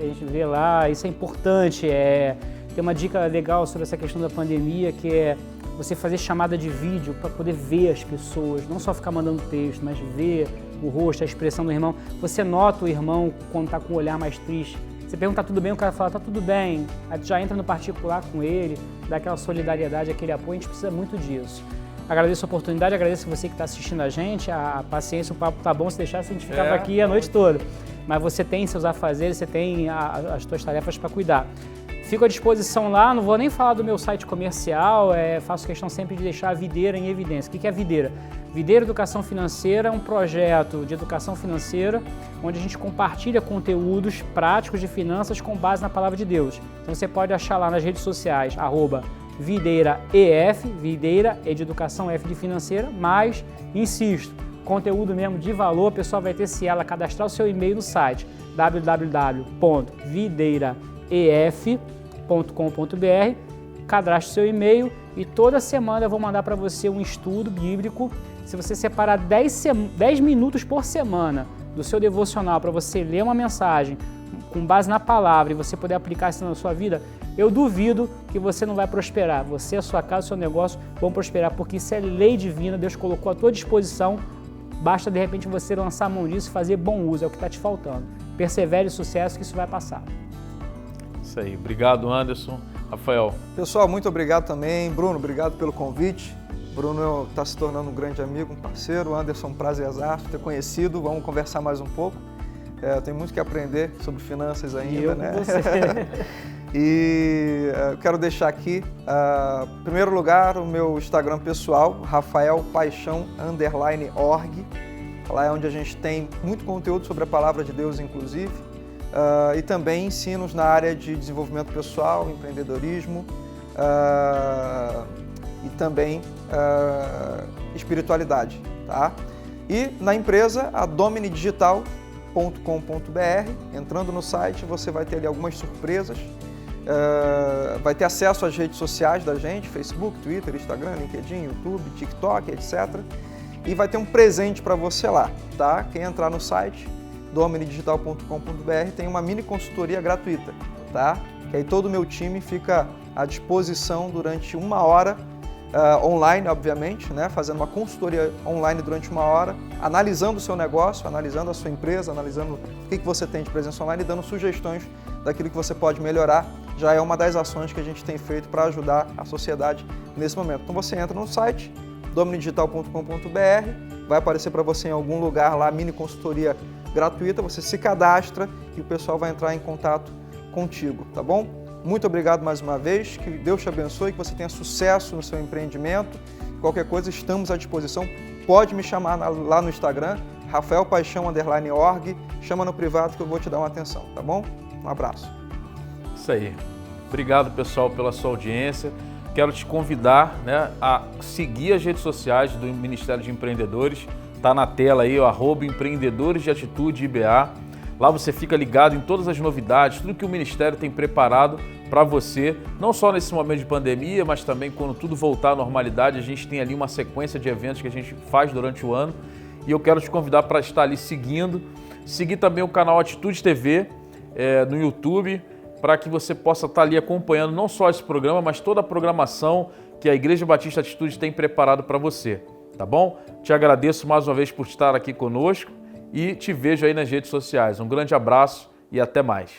B: A gente vê lá, isso é importante. Tem uma dica legal sobre essa questão da pandemia, que é você fazer chamada de vídeo para poder ver as pessoas, não só ficar mandando texto, mas ver o rosto, a expressão do irmão. Você nota o irmão quando está com o olhar mais triste. Você pergunta, tá tudo bem? O cara fala, tá tudo bem. Aí tu já entra no particular com ele, dá aquela solidariedade, aquele apoio, a gente precisa muito disso. Agradeço a oportunidade, agradeço você que está assistindo a gente, a paciência, o papo tá bom, se deixasse a gente ficava aqui a noite toda. Mas você tem seus afazeres, você tem as suas tarefas para cuidar. Fico à disposição lá, não vou nem falar do meu site comercial, faço questão sempre de deixar a Videira em evidência. O que é a Videira? Videira Educação Financeira é um projeto de educação financeira onde a gente compartilha conteúdos práticos de finanças com base na Palavra de Deus. Então você pode achar lá nas redes sociais, @VideiraEF, Videira é de Educação, F de Financeira, mas, insisto, conteúdo mesmo de valor, a pessoa vai ter se ela cadastrar o seu e-mail no site www.videiraef.com.br, cadastre seu e-mail e toda semana eu vou mandar para você um estudo bíblico. Se você separar 10 minutos por semana do seu devocional para você ler uma mensagem com base na palavra e você poder aplicar isso na sua vida, eu duvido que você não vai prosperar. Você, a sua casa, o seu negócio vão prosperar, porque isso é lei divina, Deus colocou à tua disposição. Basta, de repente, você lançar a mão disso e fazer bom uso, é o que está te faltando. Persevere e sucesso, que isso vai passar.
A: Isso aí. Obrigado, Anderson. Rafael.
C: Pessoal, muito obrigado também. Bruno, obrigado pelo convite. Bruno está se tornando um grande amigo, um parceiro. Anderson, prazerzaço ter conhecido. Vamos conversar mais um pouco. Eu tenho muito que aprender sobre finanças ainda, né?
B: Você.
C: E eu quero deixar aqui, em primeiro lugar, o meu Instagram pessoal, rafaelpaixão_org. Lá é onde a gente tem muito conteúdo sobre a Palavra de Deus, inclusive. E também ensinos na área de desenvolvimento pessoal, empreendedorismo e também espiritualidade, tá? E na empresa, a dominidigital.com.br. Entrando no site, você vai ter ali algumas surpresas. Vai ter acesso às redes sociais da gente, Facebook, Twitter, Instagram, LinkedIn, YouTube, TikTok, etc. E vai ter um presente para você lá, tá? Quem entrar no site, dominidigital.com.br, tem uma mini consultoria gratuita, tá? Que aí todo o meu time fica à disposição durante 1 hora, online, obviamente, né? Fazendo uma consultoria online durante 1 hora, analisando o seu negócio, analisando a sua empresa, analisando o que você tem de presença online e dando sugestões daquilo que você pode melhorar. Já é uma das ações que a gente tem feito para ajudar a sociedade nesse momento. Então você entra no site, dominidigital.com.br, vai aparecer para você em algum lugar lá, mini consultoria gratuita, você se cadastra e o pessoal vai entrar em contato contigo, tá bom? Muito obrigado mais uma vez, que Deus te abençoe, que você tenha sucesso no seu empreendimento. Qualquer coisa, estamos à disposição. Pode me chamar lá no Instagram, rafaelpaixão_org, chama no privado que eu vou te dar uma atenção, tá bom? Um abraço.
A: Isso aí. Obrigado, pessoal, pela sua audiência. Quero te convidar, né, a seguir as redes sociais do Ministério de Empreendedores. Está na tela aí, @empreendedores de atitude IBA. Lá você fica ligado em todas as novidades, tudo que o Ministério tem preparado para você, não só nesse momento de pandemia, mas também quando tudo voltar à normalidade. A gente tem ali uma sequência de eventos que a gente faz durante o ano e eu quero te convidar para estar ali seguindo. Seguir também o canal Atitude TV no YouTube, para que você possa estar ali acompanhando não só esse programa, mas toda a programação que a Igreja Batista Atitude tem preparado para você, tá bom? Te agradeço mais uma vez por estar aqui conosco e te vejo aí nas redes sociais. Um grande abraço e até mais.